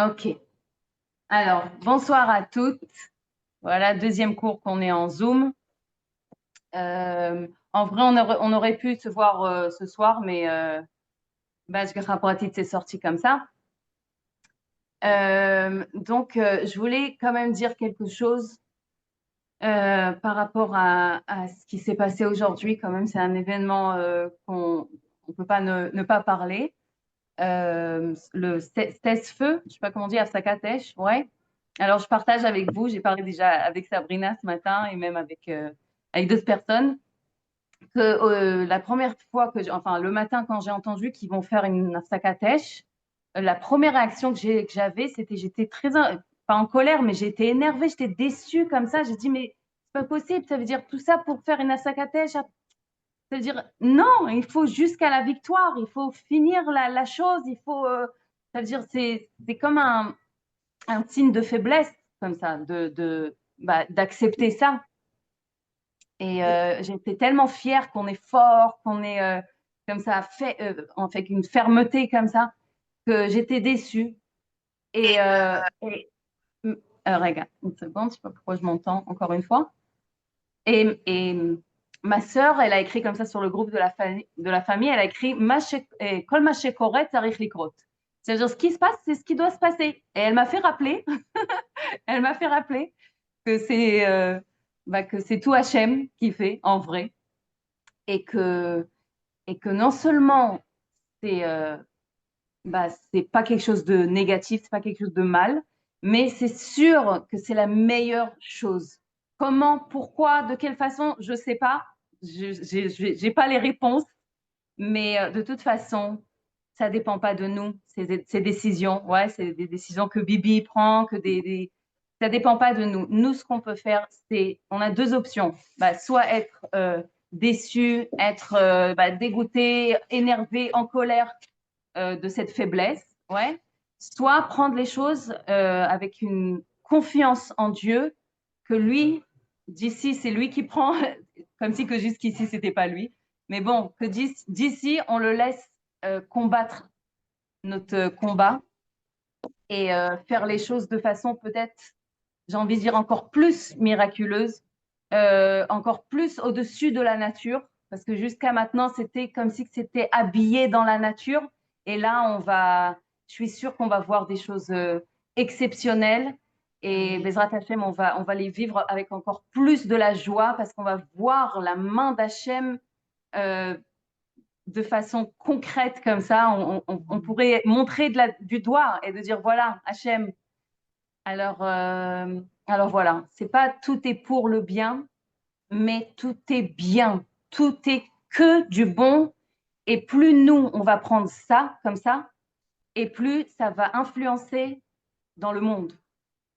Ok. Alors, bonsoir à toutes. Voilà, deuxième cours qu'on est en Zoom. En vrai, on aurait pu se voir ce soir, mais Bashkira Pratit s'est sorti comme ça. Donc, je voulais quand même dire quelque chose par rapport à ce qui s'est passé aujourd'hui. Quand même, c'est un événement qu'on ne peut pas ne pas parler. Le Stesfeu, je sais pas comment on dit, Afsakatesh, ouais. Alors, je partage avec vous, j'ai parlé déjà avec Sabrina ce matin et même avec d'autres personnes, que la première fois enfin, le matin quand j'ai entendu qu'ils vont faire une Afsakatesh, la première réaction que j'avais, c'était, j'étais pas en colère, mais j'étais énervée, j'étais déçue comme ça. J'ai dit, mais c'est pas possible, ça veut dire tout ça pour faire une Afsakatesh. C'est-à-dire, non, il faut jusqu'à la victoire, il faut finir la chose, ça veut dire, c'est comme un signe de faiblesse, comme ça, d'accepter ça. Et j'étais tellement fière qu'on est fort, qu'on est comme ça, en fait, une fermeté comme ça, que j'étais déçue. Et regarde, une seconde, je sais pas pourquoi je m'entends encore une fois. Et ma sœur, elle a écrit comme ça sur le groupe de la famille, elle a écrit Kol ma shekoret tzarich likrot. C'est-à-dire ce qui se passe, c'est ce qui doit se passer. Et elle m'a fait rappeler, elle m'a fait rappeler que c'est tout Hachem qui fait en vrai et que non seulement c'est c'est pas quelque chose de négatif, c'est pas quelque chose de mal, mais c'est sûr que c'est la meilleure chose. Comment, pourquoi, de quelle façon, je sais pas. J'ai pas les réponses, mais de toute façon, ça dépend pas de nous. Ces décisions, ouais, c'est des décisions que Bibi prend, ça dépend pas de nous. Nous, ce qu'on peut faire, on a deux options. Soit être déçu, être dégoûté, énervé, en colère de cette faiblesse, ouais. Soit prendre les choses avec une confiance en Dieu, que lui, d'ici, c'est lui qui prend, comme si que jusqu'ici, c'était pas lui. Mais bon, que d'ici, on le laisse combattre notre combat et faire les choses de façon peut-être, j'ai envie de dire, encore plus miraculeuse, encore plus au-dessus de la nature, parce que jusqu'à maintenant, c'était comme si c'était habillé dans la nature. Et là, je suis sûre qu'on va voir des choses exceptionnelles. Et Bezrat Hashem, on va les vivre avec encore plus de la joie, parce qu'on va voir la main d'Hachem euh, de façon concrète comme ça. On pourrait montrer du doigt et de dire, voilà, Hachem. Alors voilà, c'est pas tout est pour le bien, mais tout est bien, tout est que du bon. Et plus nous, on va prendre ça comme ça, et plus ça va influencer dans le monde.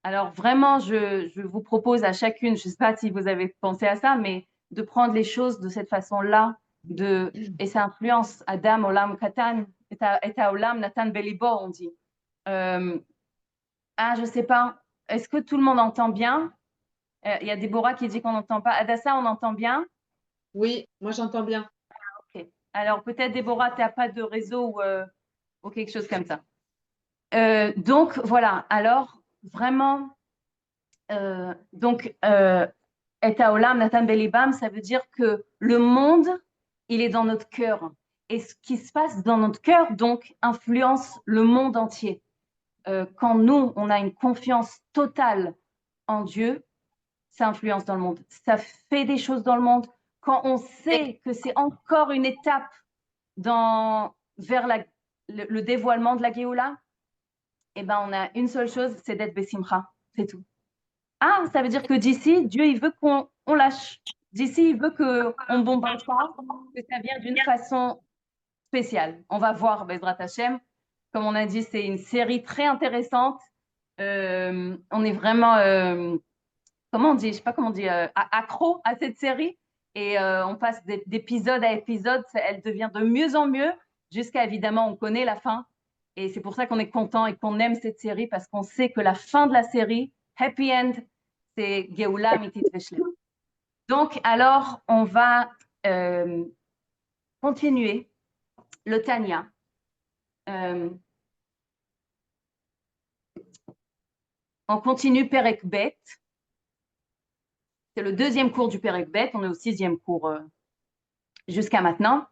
Alors vraiment, je vous propose à chacune, je ne sais pas si vous avez pensé à ça, mais de prendre les choses de cette façon-là, et ça influence Adam Olam Katan, et Olam Natan Belibo, on dit. Euh, je sais pas, est-ce que tout le monde entend bien? Il y a Déborah qui dit qu'on n'entend pas. Adassa, on entend bien? Oui, moi j'entends bien. Ok. Alors peut-être Déborah, tu n'as pas de réseau ou quelque chose comme ça. Donc voilà, alors vraiment, donc Et Haolam, Nathan Belibam, ça veut dire que le monde, il est dans notre cœur. Et ce qui se passe dans notre cœur, donc, influence le monde entier. Quand nous, on a une confiance totale en Dieu, ça influence dans le monde. Ça fait des choses dans le monde. Quand on sait que c'est encore une étape vers le dévoilement de la Géoula, eh ben, on a une seule chose, c'est d'être Bessimcha. C'est tout. Ah, ça veut dire que d'ici, Dieu, il veut qu'on lâche. D'ici, il veut qu'on ne bombarde pas, que ça vient d'une façon spéciale. On va voir, Bezrat Hashem. Comme on a dit, c'est une série très intéressante. On est vraiment, comment on dit, je sais pas comment on dit, accro à cette série. Et on passe d'épisode à épisode. Elle devient de mieux en mieux, jusqu'à évidemment, on connaît la fin. Et c'est pour ça qu'on est content et qu'on aime cette série, parce qu'on sait que la fin de la série, Happy End, c'est Geoula Mitit Veshlem. Donc, alors, on va euh, continuer le Tanya. Euh, On continue Perek Bet. C'est le deuxième cours du Perek Bet. On est au 6e cours jusqu'à maintenant.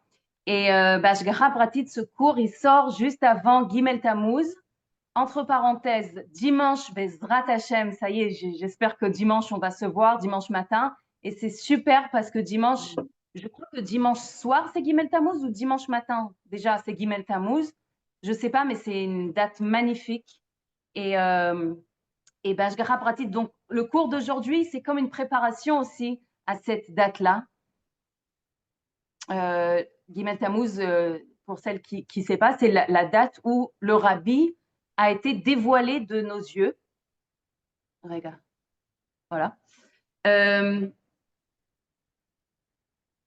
Et Bashgara Pratit, ce cours, il sort juste avant Gimel Tammuz. Entre parenthèses, dimanche, Bezrat Hashem, ça y est, j'espère que dimanche, on va se voir, dimanche matin. Et c'est super parce que dimanche, je crois que dimanche soir, c'est Gimel Tammuz ou dimanche matin? Déjà, c'est Gimel Tammuz. Je ne sais pas, mais c'est une date magnifique. Et Bashgara Pratit, donc le cours d'aujourd'hui, c'est comme une préparation aussi à cette date-là. Gimel Tammuz, pour celles qui ne savent pas, c'est la date où le rabbi a été dévoilé de nos yeux. Regarde. Voilà.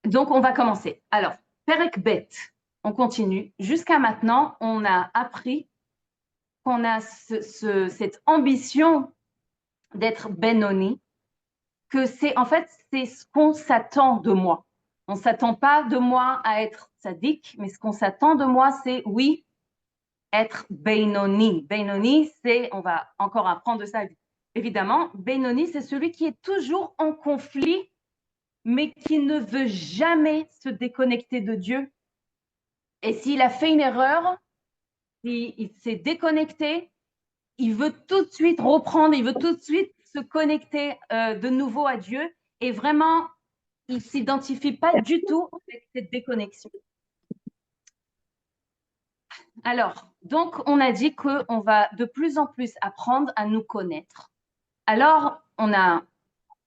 Donc, on va commencer. Alors, Perek Bet, on continue. Jusqu'à maintenant, on a appris qu'on a cette ambition d'être Benoni, que c'est en fait, c'est ce qu'on s'attend de moi. On ne s'attend pas de moi à être tzaddik, mais ce qu'on s'attend de moi, c'est oui, être Benoni. Benoni, c'est, on va encore apprendre de ça évidemment, Benoni, c'est celui qui est toujours en conflit, mais qui ne veut jamais se déconnecter de Dieu. Et s'il a fait une erreur, il s'est déconnecté, il veut tout de suite reprendre, il veut tout de suite se connecter de nouveau à Dieu. Et vraiment, il ne s'identifie pas du tout avec cette déconnexion. Alors, donc, on a dit qu'on va de plus en plus apprendre à nous connaître. Alors, on a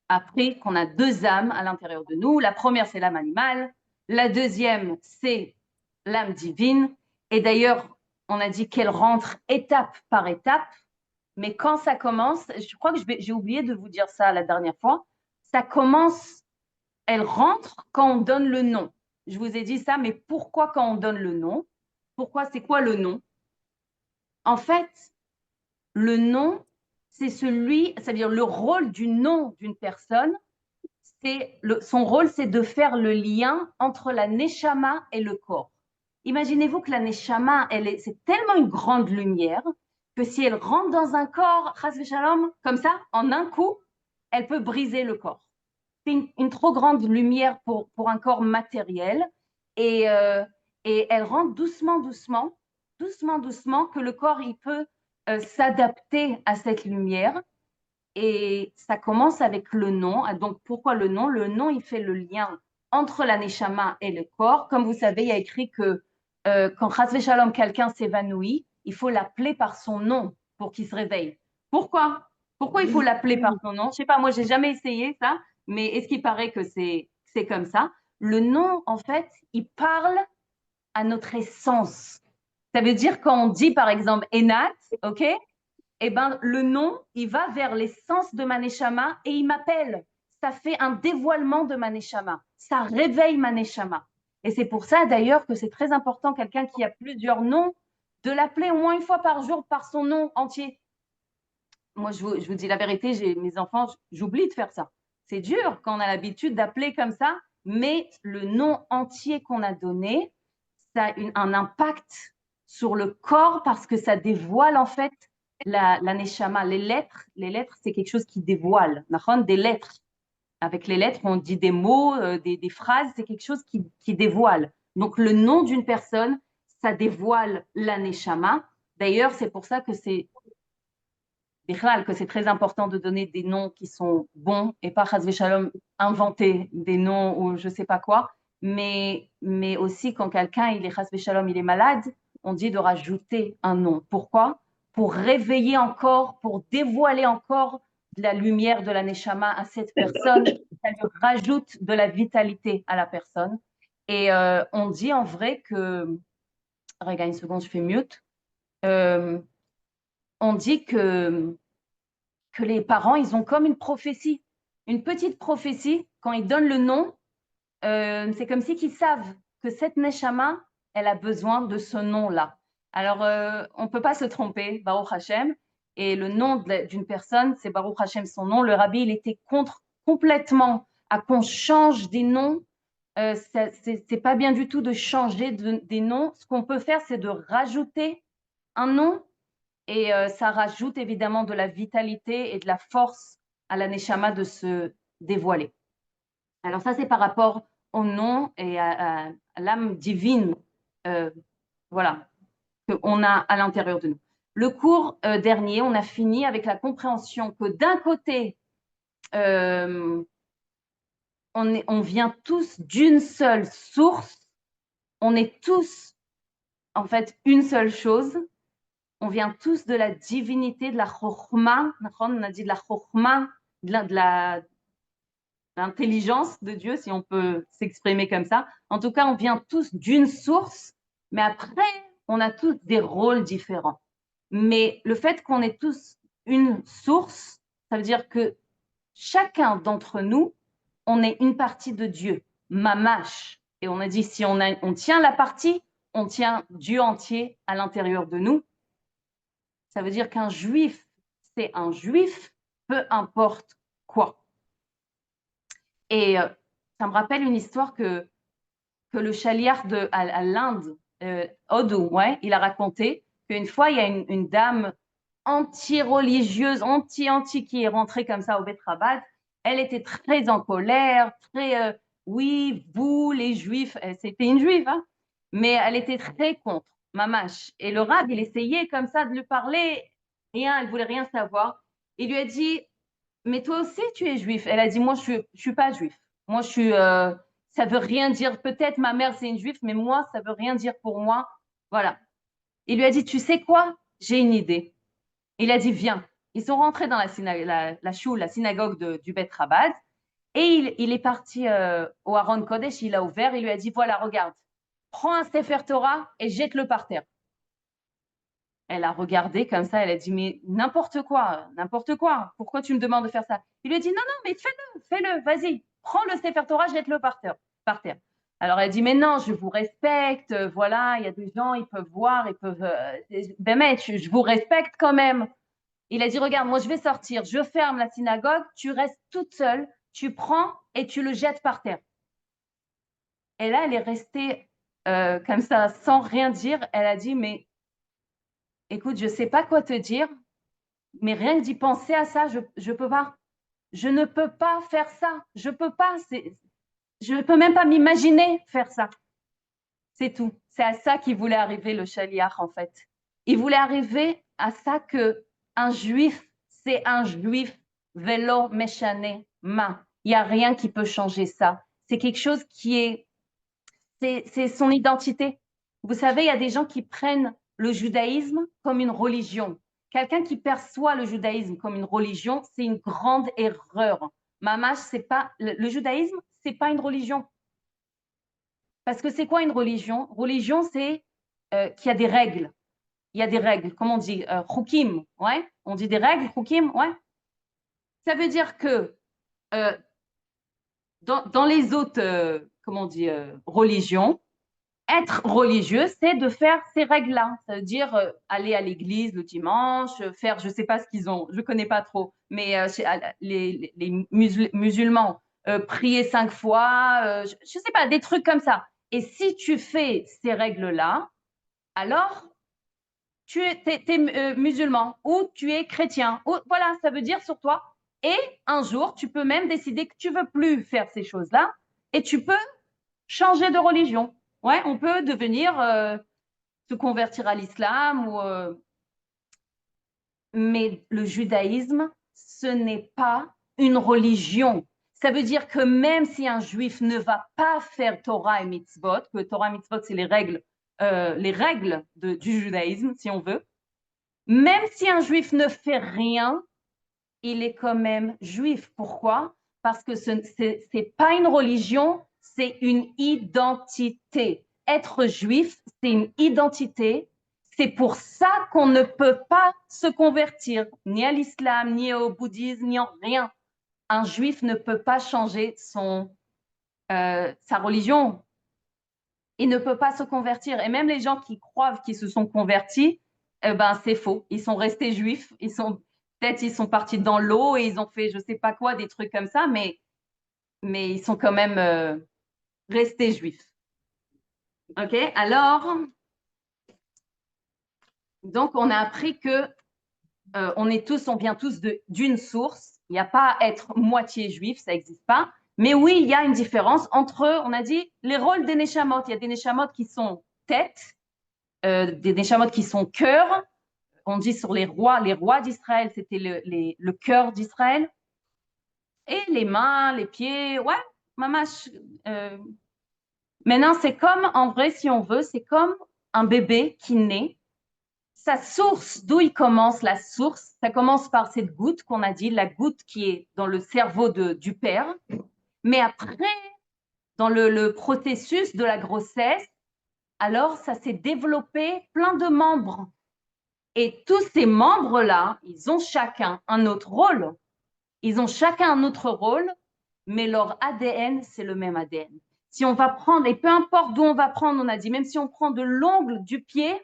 appris qu'on a deux âmes à l'intérieur de nous. La première, c'est l'âme animale. La deuxième, c'est l'âme divine. Et d'ailleurs, on a dit qu'elle rentre étape par étape. Mais quand ça commence, je crois que j'ai oublié de vous dire ça la dernière fois, ça commence, elle rentre quand on donne le nom. Je vous ai dit ça, mais pourquoi quand on donne le nom? Pourquoi, c'est quoi le nom? En fait, le nom, c'est celui, c'est-à-dire le rôle du nom d'une personne, son rôle, c'est de faire le lien entre la neshama et le corps. Imaginez-vous que la neshama, c'est tellement une grande lumière que si elle rentre dans un corps, chas v'shalom, comme ça, en un coup, elle peut briser le corps. C'est une trop grande lumière pour un corps matériel et elle rentre doucement, doucement, doucement, doucement, que le corps, il peut s'adapter à cette lumière. Et ça commence avec le nom. Donc, pourquoi le nom? Le nom, il fait le lien entre la neshama et le corps. Comme vous savez, il y a écrit que quand chas v'shalom, quelqu'un s'évanouit, il faut l'appeler par son nom pour qu'il se réveille. Pourquoi? Pourquoi il faut l'appeler par son nom? Je ne sais pas, moi, j'ai jamais essayé ça, mais est-ce qu'il paraît que c'est comme ça? Le nom, en fait, il parle à notre essence. Ça veut dire quand on dit, par exemple, Enat, ok? Eh ben, le nom, il va vers l'essence de ma neshama et il m'appelle. Ça fait un dévoilement de ma neshama. Ça réveille ma neshama. Et c'est pour ça, d'ailleurs, que c'est très important, quelqu'un qui a plusieurs noms, de l'appeler au moins une fois par jour par son nom entier. Moi, je vous dis la vérité, j'ai mes enfants, j'oublie de faire ça. C'est dur quand on a l'habitude d'appeler comme ça, mais le nom entier qu'on a donné, ça a un impact sur le corps parce que ça dévoile en fait la neshama. Les lettres, c'est quelque chose qui dévoile. Des lettres. Avec les lettres, on dit des mots, des phrases, c'est quelque chose qui dévoile. Donc, le nom d'une personne, ça dévoile la neshama. D'ailleurs, c'est pour ça que c'est très important de donner des noms qui sont bons et pas, chas v'shalom, inventer des noms ou je sais pas quoi. Mais aussi, quand quelqu'un, il est chas v'shalom, il est malade, on dit de rajouter un nom. Pourquoi? Pour réveiller encore, pour dévoiler encore la lumière de la neshama à cette personne. Ça lui rajoute de la vitalité à la personne. Et on dit en vrai que... Regarde une seconde, je fais mute. On dit que les parents, ils ont comme une prophétie, une petite prophétie. Quand ils donnent le nom, c'est comme si qu'ils savent que cette neshama, elle a besoin de ce nom-là. Alors, on ne peut pas se tromper, Baruch Hashem. Et le nom d'une personne, c'est Baruch Hashem, son nom. Le rabbi, il était contre complètement à qu'on change des noms. C'est pas bien du tout de changer des noms. Ce qu'on peut faire, c'est de rajouter un nom et ça rajoute évidemment de la vitalité et de la force à la neshama de se dévoiler. Alors ça, c'est par rapport au nom et à l'âme divine, voilà, qu'on a à l'intérieur de nous. Le cours dernier, on a fini avec la compréhension que d'un côté, on vient tous d'une seule source, on est tous en fait une seule chose, on vient tous de la divinité, de la chokhma, on a dit de la chokhma, de l'intelligence de Dieu, si on peut s'exprimer comme ça. En tout cas, on vient tous d'une source, mais après, on a tous des rôles différents. Mais le fait qu'on ait tous une source, ça veut dire que chacun d'entre nous, on est une partie de Dieu, mamash. Et on a dit, si on tient la partie, on tient Dieu entier à l'intérieur de nous. Ça veut dire qu'un juif, c'est un juif, peu importe quoi. Et ça me rappelle une histoire que le chaliard à l'Inde, Odo, ouais, il a raconté qu'une fois, il y a une dame anti-religieuse, anti qui est rentrée comme ça au Bet Rabat. Elle était très en colère, très, oui, vous, les juifs, c'était une juive, hein, mais elle était très contre, mamache. Et le rab, il essayait comme ça de lui parler, rien, elle voulait rien savoir. Il lui a dit, mais toi aussi, tu es juif. Elle a dit, moi, je suis pas juif. Moi, ça veut rien dire. Peut-être ma mère, c'est une juive, mais moi, ça veut rien dire pour moi. Voilà. Il lui a dit, tu sais quoi? J'ai une idée. Il a dit, viens. Ils sont rentrés dans la synagogue du Bet Rabad, et il est parti au Aaron Kodesh, il a ouvert, il lui a dit, voilà, regarde, prends un Sefer Torah et jette-le par terre. Elle a regardé comme ça, elle a dit, mais n'importe quoi, pourquoi tu me demandes de faire ça? Il lui a dit, non, non, mais fais-le, vas-y, prends le Sefer Torah, jette-le par terre. Alors elle a dit, mais non, je vous respecte, voilà, il y a des gens, ils peuvent voir, ben mais je vous respecte quand même. Il a dit, regarde, moi je vais sortir, je ferme la synagogue, tu restes toute seule, tu prends et tu le jettes par terre. Et là, elle est restée comme ça, sans rien dire. Elle a dit, mais écoute, je ne sais pas quoi te dire, mais rien que d'y penser à ça, je peux pas. Je ne peux pas faire ça. Je peux pas. Je ne peux même pas m'imaginer faire ça. C'est tout. C'est à ça qu'il voulait arriver, le chaliach, en fait. Il voulait arriver à ça que un juif, c'est un juif, velo meshane ma. Il n'y a rien qui peut changer ça. C'est quelque chose c'est son identité. Vous savez, il y a des gens qui prennent le judaïsme comme une religion. Quelqu'un qui perçoit le judaïsme comme une religion, c'est une grande erreur. Mamash, c'est pas le judaïsme, c'est pas une religion. Parce que c'est quoi une religion? Religion, c'est qu'il y a des règles. Il y a des règles. Comment on dit? Chukim, ouais? On dit des règles, chukim, ouais? Ça veut dire que euh, dans les autres, comment on dit, religions, être religieux, c'est de faire ces règles-là. Ça veut dire aller à l'église le dimanche, faire, je ne sais pas ce qu'ils ont, je ne connais pas trop, mais les musulmans, prier 5 fois, je ne sais pas, des trucs comme ça. Et si tu fais ces règles-là, alors tu es musulman ou tu es chrétien. Ou, voilà, ça veut dire sur toi. Et un jour, tu peux même décider que tu veux plus faire ces choses-là et tu peux changer de religion. Ouais, on peut devenir, se convertir à l'islam mais le judaïsme, ce n'est pas une religion. Ça veut dire que même si un juif ne va pas faire Torah et mitzvot, que Torah et mitzvot, c'est les règles du judaïsme, si on veut, même si un juif ne fait rien, il est quand même juif. Pourquoi? Parce que ce n'est pas une religion, c'est une identité. Être juif, c'est une identité. C'est pour ça qu'on ne peut pas se convertir ni à l'islam, ni au bouddhisme, ni en rien. Un juif ne peut pas changer sa religion. Il ne peut pas se convertir. Et même les gens qui croient qu'ils se sont convertis, ben, c'est faux. Ils sont restés juifs. Peut-être ils sont partis dans l'eau et ils ont fait je ne sais pas quoi, des trucs comme ça, mais ils sont quand même restés juifs. OK? Alors, Donc, on a appris que on vient tous d'une source. Il n'y a pas à être moitié juif, ça n'existe pas. Mais oui, il y a une différence entre, on a dit, les rôles des neshamot. Il y a des neshamot qui sont tête, des neshamot qui sont cœur. On dit sur les rois d'Israël, c'était le cœur d'Israël. Et les mains, les pieds, ouais, mamash. Maintenant, c'est comme, en vrai, si on veut, c'est comme un bébé qui naît. Sa source, d'où il commence, la source, ça commence par cette goutte qu'on a dit, la goutte qui est dans le cerveau du père. Mais après, dans le processus de la grossesse, alors ça s'est développé plein de membres. Et tous ces membres-là, ils ont chacun un autre rôle. Ils ont chacun un autre rôle, mais leur ADN, c'est le même ADN. Si on va prendre, et peu importe d'où on va prendre, on a dit, même si on prend de l'ongle du pied,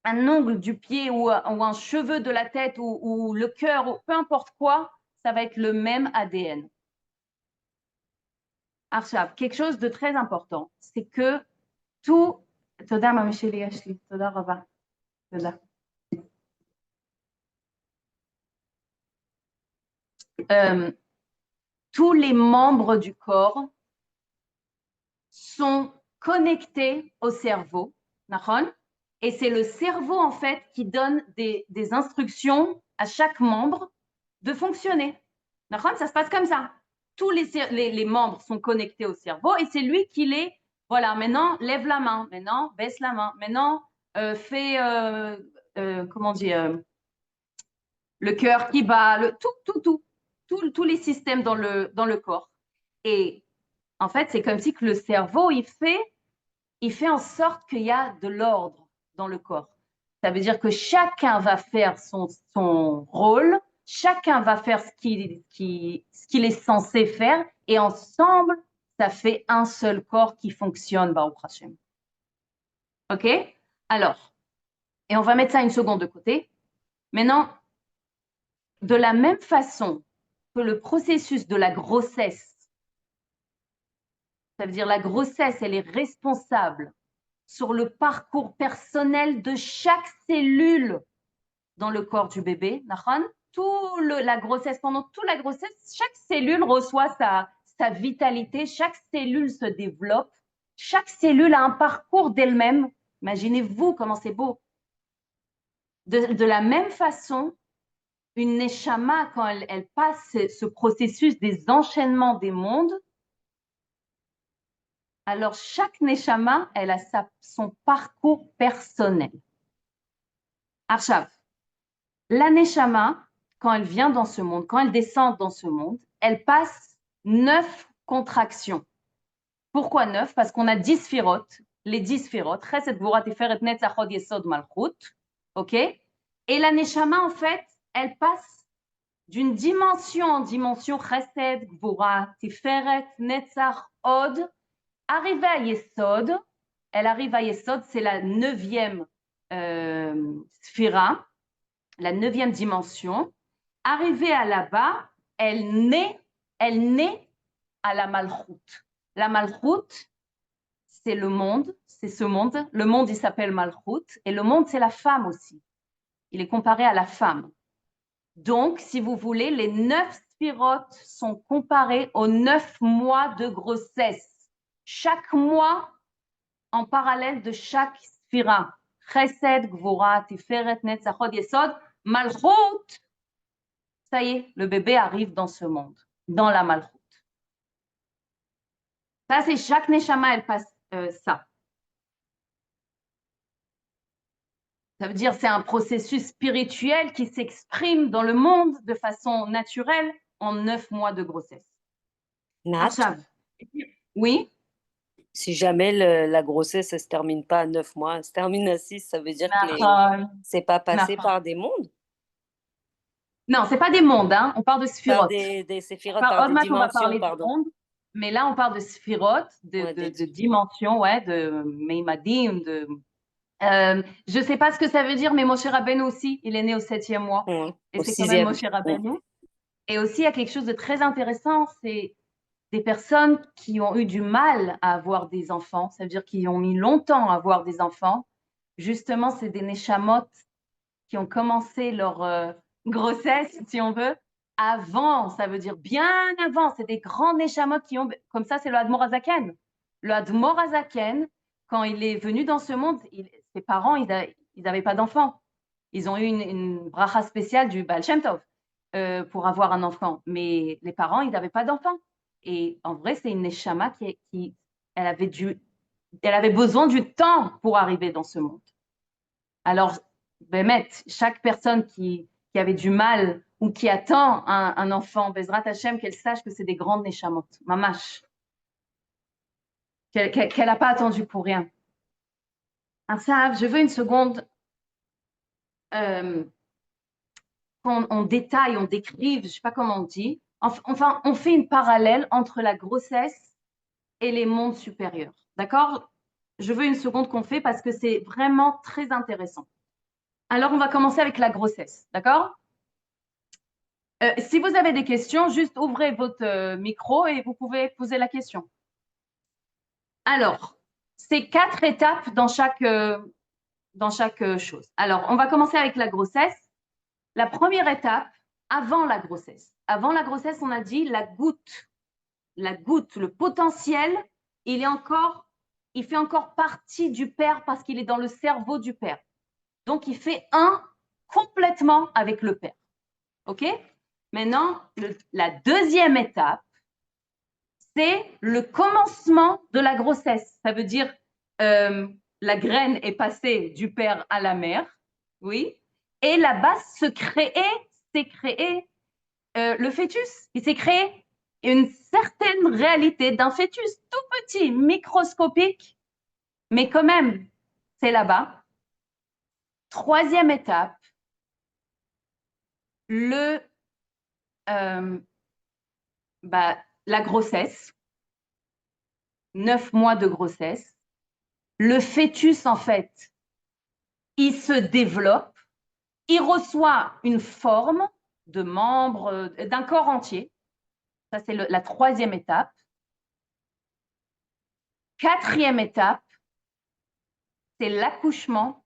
un ongle du pied ou un cheveu de la tête ou le cœur, ou peu importe quoi, ça va être le même ADN. Arshab, quelque chose de très important, c'est que tout... Toda, ma chérie Ashley. Toda, Rava. Toda. Tous les membres du corps sont connectés au cerveau, et c'est le cerveau en fait qui donne des instructions à chaque membre de fonctionner. Ça se passe comme ça. Tous les membres sont connectés au cerveau et c'est lui qui les, voilà, maintenant lève la main, maintenant baisse la main, maintenant fais, comment dire, le cœur qui bat, tous les systèmes dans le corps. Et en fait, c'est comme si que le cerveau, il fait en sorte qu'il y a de l'ordre dans le corps. Ça veut dire que chacun va faire son rôle, chacun va faire ce qu'il est censé faire, et ensemble, ça fait un seul corps qui fonctionne, Baruch Hashem. OK? Alors, et on va mettre ça une seconde de côté. Maintenant, de la même façon que le processus de la grossesse, ça veut dire la grossesse, elle est responsable sur le parcours personnel de chaque cellule dans le corps du bébé. La grossesse, pendant toute la grossesse, chaque cellule reçoit sa vitalité, chaque cellule se développe, chaque cellule a un parcours d'elle-même. Imaginez-vous comment c'est beau. De la même façon, une neshama, quand elle passe ce processus des enchaînements des mondes, alors chaque neshama, elle a son parcours personnel. Arshav, la neshama, quand elle vient dans ce monde, quand elle descend dans ce monde, elle passe 9 contractions. Pourquoi 9? Parce qu'on a 10 sphirotes, les 10 sphirotes, Chesed, Gvura, Tiferet, Netzach, Hod, Yesod, Malchut, ok? Et la neshama, en fait, elle passe d'une dimension en dimension, Chesed, Gvura, Tiferet, Netzach, Hod, arrivée à Yesod, elle arrive à Yesod, c'est la 9e sphira, la 9e dimension. Arrivée à là-bas, elle naît à la Malchut. La Malchut, c'est le monde, c'est ce monde. Le monde, il s'appelle Malchut, et le monde, c'est la femme aussi. Il est comparé à la femme. Donc, si vous voulez, les 9 sphirotes sont comparés aux 9 mois de grossesse. Chaque mois en parallèle de chaque sphira. Chesed, Gvura, Tiferet, Netzach, Hod, Yesod, Malchut. Ça y est, le bébé arrive dans ce monde, dans la Malchut. Ça, c'est chaque neshama, elle passe ça. Ça veut dire c'est un processus spirituel qui s'exprime dans le monde de façon naturelle en 9 mois de grossesse. Nat, oui. Si jamais la grossesse ne se termine pas à 9 mois, elle se termine à 6, ça veut dire que c'est pas passé par des mondes? Non, c'est pas des mondes, hein. On parle de sphirotes. Des séphirotes, par des dimensions, pardon. Mondes, mais là, on parle de sphirotes, de dimensions, ouais, de meimadim, je ne sais pas ce que ça veut dire, mais Moshe Rabbeinu aussi, il est né au 7e mois. Et c'est quand même Moshe Rabbeinu. Et aussi, il y a quelque chose de très intéressant, c'est des personnes qui ont eu du mal à avoir des enfants, ça veut dire qu'ils ont mis longtemps à avoir des enfants. justement, c'est des neshamot qui ont commencé leur grossesse, si on veut, avant, ça veut dire bien avant. C'est des grands neshamot qui ont, comme ça, c'est le Admor Azaken. Le Admor Azaken, quand il est venu dans ce monde, ses parents, ils n'avaient pas d'enfants. Ils ont eu une bracha spéciale du Baal Shem Tov pour avoir un enfant. Mais les parents, ils n'avaient pas d'enfants. Et en vrai, c'est une neshama elle avait besoin du temps pour arriver dans ce monde. Alors, Bémet, chaque personne qui avait du mal ou qui attend un enfant, Bezrat Hashem, qu'elle sache que c'est des grandes neshamot, mamash, qu'elle n'a pas attendu pour rien. Alors ça, je veux une seconde qu'on détaille, on décrive, je ne sais pas comment on dit. Enfin, on fait une parallèle entre la grossesse et les mondes supérieurs. D'accord? Je veux une seconde qu'on fait parce que c'est vraiment très intéressant. Alors, on va commencer avec la grossesse. D'accord? Si vous avez des questions, juste ouvrez votre micro et vous pouvez poser la question. Alors, c'est 4 étapes dans chaque chose. Alors, on va commencer avec la grossesse. La première étape, avant la grossesse. Avant la grossesse, on a dit la goutte, le potentiel, il fait encore partie du père parce qu'il est dans le cerveau du père. Donc, il fait un complètement avec le père. OK? Maintenant, la deuxième étape, c'est le commencement de la grossesse. Ça veut dire la graine est passée du père à la mère, oui, et là-bas s'est créé le fœtus. Il s'est créé une certaine réalité d'un fœtus tout petit, microscopique, mais quand même, c'est là-bas. Troisième étape, la grossesse, 9 mois de grossesse. Le fœtus, en fait, il se développe, il reçoit une forme de membres, d'un corps entier. Ça, c'est la troisième étape. Quatrième étape, c'est l'accouchement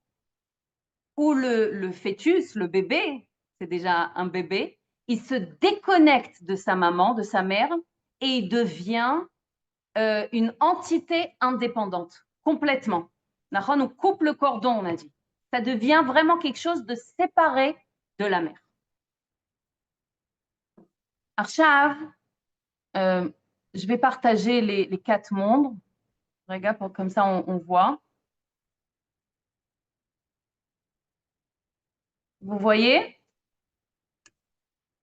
où le fœtus, le bébé, c'est déjà un bébé, il se déconnecte de sa maman, de sa mère, et il devient une entité indépendante, complètement. On coupe le cordon, on a dit. Ça devient vraiment quelque chose de séparé de la mère. Archav, je vais partager les 4 mondes. Regarde, comme ça on voit. Vous voyez?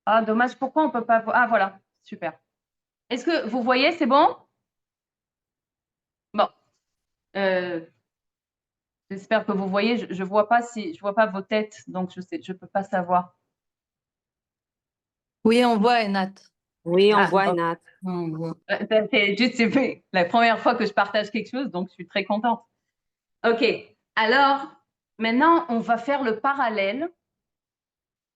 Ah, dommage, pourquoi on ne peut pas voir? Ah, voilà, super. Est-ce que vous voyez, c'est bon? Bon. J'espère que vous voyez. Je ne vois pas vos têtes, donc je ne peux pas savoir. Oui, on voit, Enat. Oui, on voit, Enat. C'est juste la première fois que je partage quelque chose, donc je suis très contente. OK. Alors, maintenant, on va faire le parallèle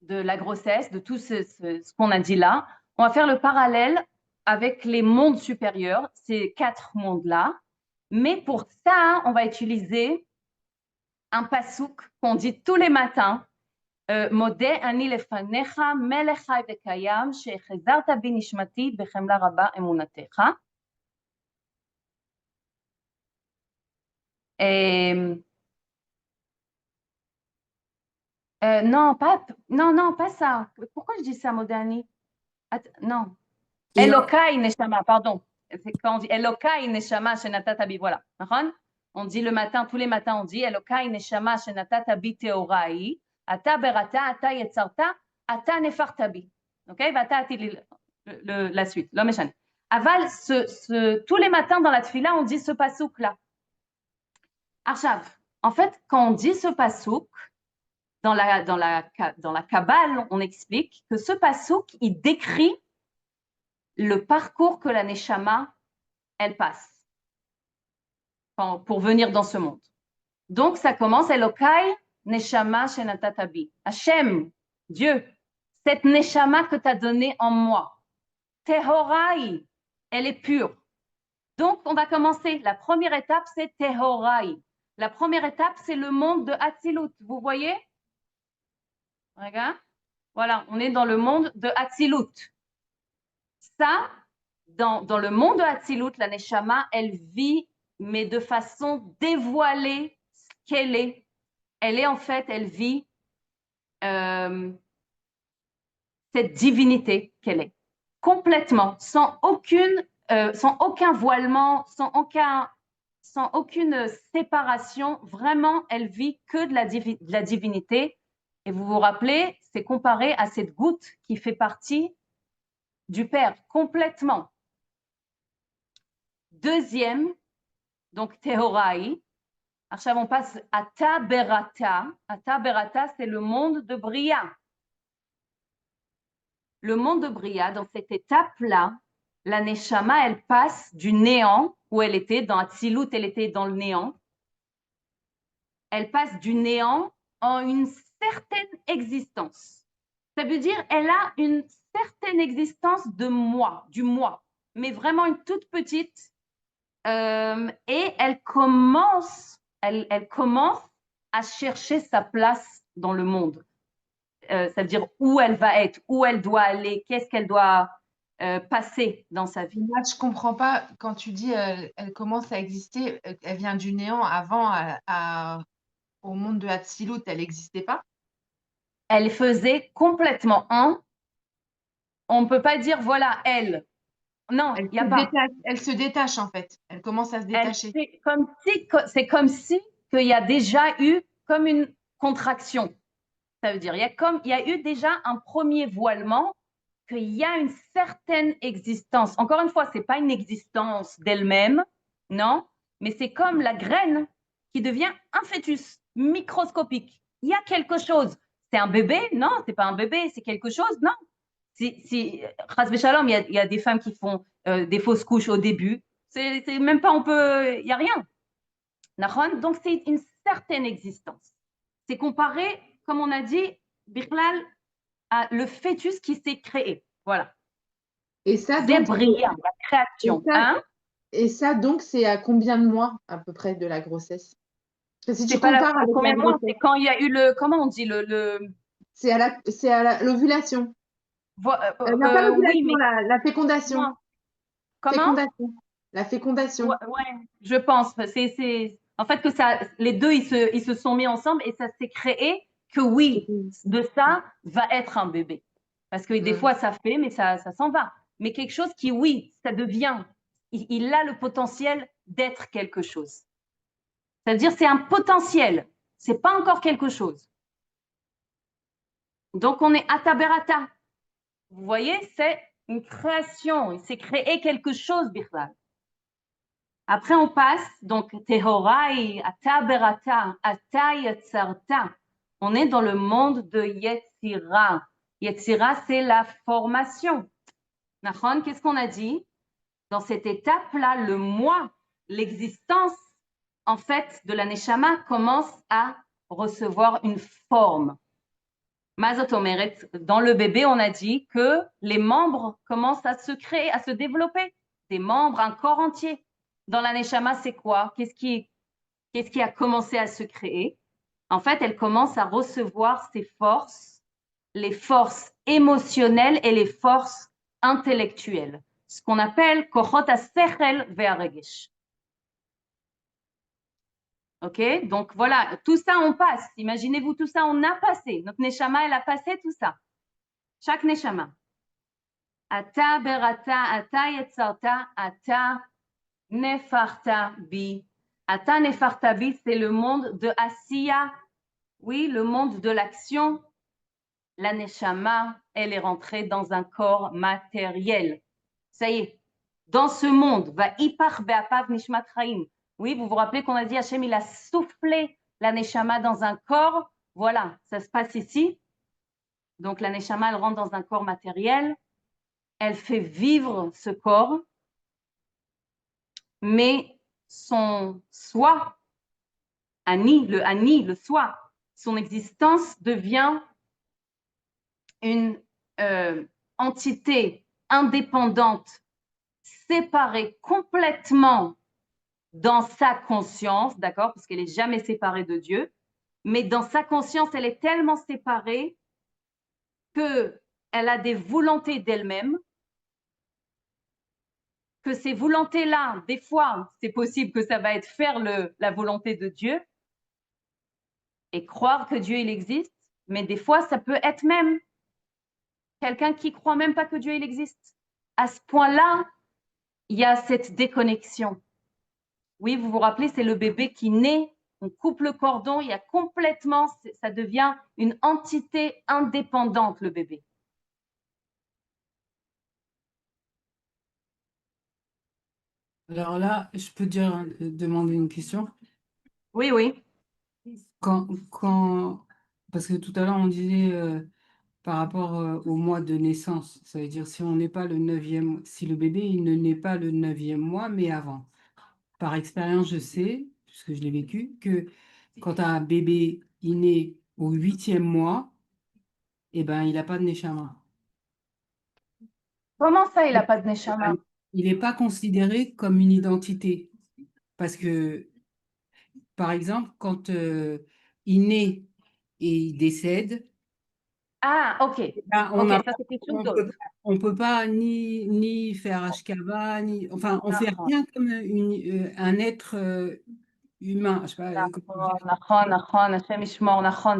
de la grossesse, de tout ce qu'on a dit là. On va faire le parallèle avec les mondes supérieurs, ces 4 mondes-là. Mais pour ça, on va utiliser un pasouk qu'on dit tous les matins. מודה אני לפניך מלך חי וקיים שהחזרת בי נשמתי בחמלה רבה אמונתך. Non, pas ça. Pourquoi je dis ça, Modani? Non. Elokai neshama, pardon. C'est quand on dit Elokai neshama shenatata bi. Voilà. On dit le matin, tous les matins, on dit Elokai neshama shenatata bi teorai. Ata berata, ata yetzarta, ata nefarta bi. Ok? La suite. L'homme échan. Aval, tous les matins dans la tfila, on dit ce pasouk-là. Archav. En fait, quand on dit ce pasouk, dans la Kabbale, on explique que ce pasouk, il décrit le parcours que la Neshama, elle passe pour venir dans ce monde. Donc, ça commence Elokai Neshama Shenatatabi. Hachem, Dieu, cette Neshama que tu as donnée en moi, Tehorai, elle est pure. Donc, on va commencer. La première étape, c'est Tehorai. La première étape, c'est le monde de Hatzilut. Vous voyez? Regarde. Voilà, on est dans le monde de Hatzilut. Ça, dans le monde de Hatzilut, la Neshama, elle vit, mais de façon dévoilée ce qu'elle est. Elle est en fait, elle vit cette divinité qu'elle est. Complètement, sans aucun voilement, sans aucune séparation. Vraiment, elle vit que de la divinité. Et vous vous rappelez, c'est comparé à cette goutte qui fait partie du Père, complètement. Deuxième, donc Tehorai. Alors, on passe à Taberata. À Taberata, c'est le monde de Bria. Le monde de Bria, dans cette étape-là, la Neshama, elle passe du néant, où elle était, dans Hatzilut, elle était dans le néant. Elle passe du néant en une certaine existence. Ça veut dire elle a une certaine existence de moi, du moi, mais vraiment une toute petite. Et elle commence à chercher sa place dans le monde. Ça veut dire où elle va être, où elle doit aller, qu'est-ce qu'elle doit passer dans sa vie. Moi, je comprends pas quand tu dis elle commence à exister, elle vient du néant avant au monde de Hatzilut, elle n'existait pas. Elle faisait complètement un. On ne peut pas dire voilà elle. Non, il n'y a pas. Elle se détache en fait. Elle commence à se détacher. C'est comme si qu'il y a déjà eu comme une contraction. Ça veut dire il y a eu déjà un premier voilement, qu'il y a une certaine existence. Encore une fois, c'est pas une existence d'elle-même, non, mais c'est comme la graine qui devient un fœtus microscopique. Il y a quelque chose. C'est un bébé? Non, c'est pas un bébé, c'est quelque chose? Non. Chas v'shalom, il y a des femmes qui font des fausses couches au début. C'est même pas, il n'y a rien. Donc, c'est une certaine existence. C'est comparé, comme on a dit, Birlal, à le fœtus qui s'est créé. Voilà. Et ça, c'est donc, brillant, la création. Et ça, donc, c'est à combien de mois à peu près de la grossesse? Parce que si tu compares avec combien de mois, c'est quand il y a eu comment on dit C'est à l'ovulation. Pas l'ovulation, oui, mais la fécondation. Comment? Fécondation. La fécondation. Ouais, je pense. En fait que les deux ils se sont mis ensemble et ça s'est créé que oui, de ça va être un bébé. Parce que des fois ça fait, mais ça s'en va. Mais quelque chose qui, oui, ça devient. Il a le potentiel d'être quelque chose. C'est-à-dire c'est un potentiel. C'est pas encore quelque chose. Donc on est ataberata. Vous voyez, c'est une création. Il s'est créé quelque chose, Birlal. Après, on passe, donc, Tehorai, Ata Berata, Ata Yetzarta. On est dans le monde de Yetzira. Yetzira, c'est la formation. Nachon, qu'est-ce qu'on a dit? Dans cette étape-là, le moi, l'existence, en fait, de la Neshama commence à recevoir une forme. Mazotomeret, dans le bébé, on a dit que les membres commencent à se créer, à se développer. Des membres, un corps entier. Dans la Neshama, c'est quoi? Qu'est-ce qui a commencé à se créer? En fait, elle commence à recevoir ses forces, les forces émotionnelles et les forces intellectuelles. Ce qu'on appelle Kochot HaSechel ve'Haregesh. Ok, donc voilà, tout ça on passe. Imaginez-vous, tout ça on a passé. Notre Neshama, elle a passé tout ça. Chaque Neshama. Ata berata, ata yetzarta, ata nefarta bi. Ata nefarta bi, c'est le monde de Asiya. Oui, le monde de l'action. La Neshama, elle est rentrée dans un corps matériel. Ça y est, dans ce monde, va ipar be'apav nishmat chaim. Oui, vous vous rappelez qu'on a dit Hachem, il a soufflé la Neshama dans un corps. Voilà, ça se passe ici. Donc la Neshama, elle rentre dans un corps matériel. Elle fait vivre ce corps, mais son soi, Ani, le soi, son existence devient une entité indépendante, séparée complètement dans sa conscience, d'accord, parce qu'elle n'est jamais séparée de Dieu, mais dans sa conscience, elle est tellement séparée qu'elle a des volontés d'elle-même, que ces volontés-là, des fois, c'est possible que ça va être faire la volonté de Dieu et croire que Dieu, il existe, mais des fois, ça peut être même quelqu'un qui croit même pas que Dieu, il existe. À ce point-là, il y a cette déconnexion. Oui, vous vous rappelez, c'est le bébé qui naît, on coupe le cordon, il y a complètement, ça devient une entité indépendante, le bébé. Alors là, je peux demander une question. Oui, oui. Parce que tout à l'heure, on disait par rapport au mois de naissance, ça veut dire si on n'est pas le 9e, si le bébé il ne naît pas le 9e mois, mais avant. Par expérience, je sais, puisque je l'ai vécu, que quand un bébé il naît au 8e mois, eh ben, il n'a pas de neshama. Comment ça, il n'a pas de neshama? Il n'est pas considéré comme une identité. Parce que, par exemple, quand il naît et il décède, ah, ok. ben, Ça, c'est quelque chose d'autre. On ne peut pas ni faire Ashkava, enfin, on ne fait rien comme un être humain. Je sais pas,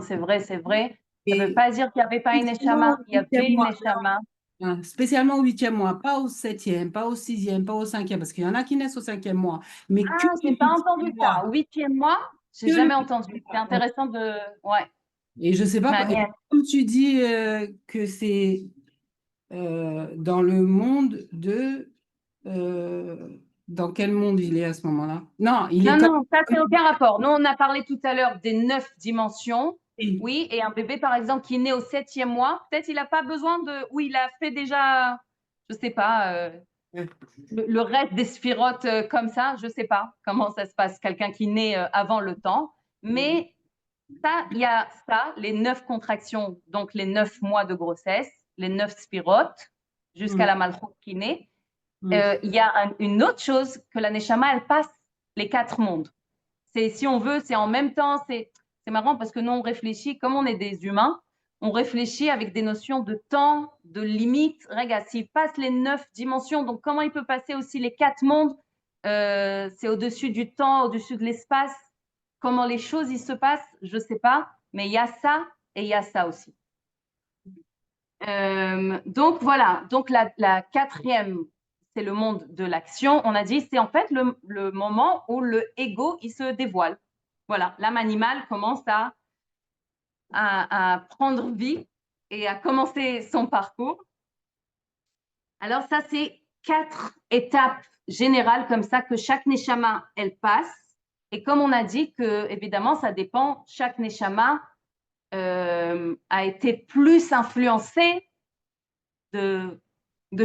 C'est vrai, c'est vrai. Ça ne veut pas dire qu'il n'y avait pas une neshama. Il y avait une neshama. Spécialement au 8e mois, pas au 7e, pas au 6e, pas au 5e, parce qu'il y en a qui naissent au 5e mois. Mais je n'ai pas entendu ça. Au 8e mois, je n'ai jamais entendu. C'est intéressant de. Ouais. Et je ne sais pas, comme tu dis que c'est dans le monde de. Dans quel monde il est à ce moment-là? Non, non, ça, c'est aucun rapport. Nous, on a parlé tout à l'heure des 9 dimensions. Oui, et un bébé, par exemple, qui est né au 7e mois, peut-être il n'a pas besoin de. Oui, il a fait déjà, je ne sais pas, le reste des sphirotes comme ça, je ne sais pas comment ça se passe, quelqu'un qui naît avant le temps. Mais ça, il y a ça, les 9 contractions, donc les 9 mois de grossesse, les 9 spirotes, jusqu'à la malchoute qui naît. Il y a une autre chose que la neshama, elle passe les 4 mondes. Si on veut, c'est en même temps, c'est marrant parce que nous, on réfléchit, comme on est des humains, on réfléchit avec des notions de temps, de limite. Regarde, s'il passe les 9 dimensions, donc comment il peut passer aussi les 4 mondes? C'est au-dessus du temps, au-dessus de l'espace. Comment les choses y se passent, je ne sais pas, mais il y a ça et il y a ça aussi. Donc voilà, donc la quatrième, c'est le monde de l'action. On a dit, c'est en fait le moment où le ego, il se dévoile. Voilà, l'âme animale commence à prendre vie et à commencer son parcours. Alors ça, c'est 4 étapes générales comme ça que chaque neshama, elle passe. Et comme on a dit que, évidemment, ça dépend, chaque neshama a été plus influencé de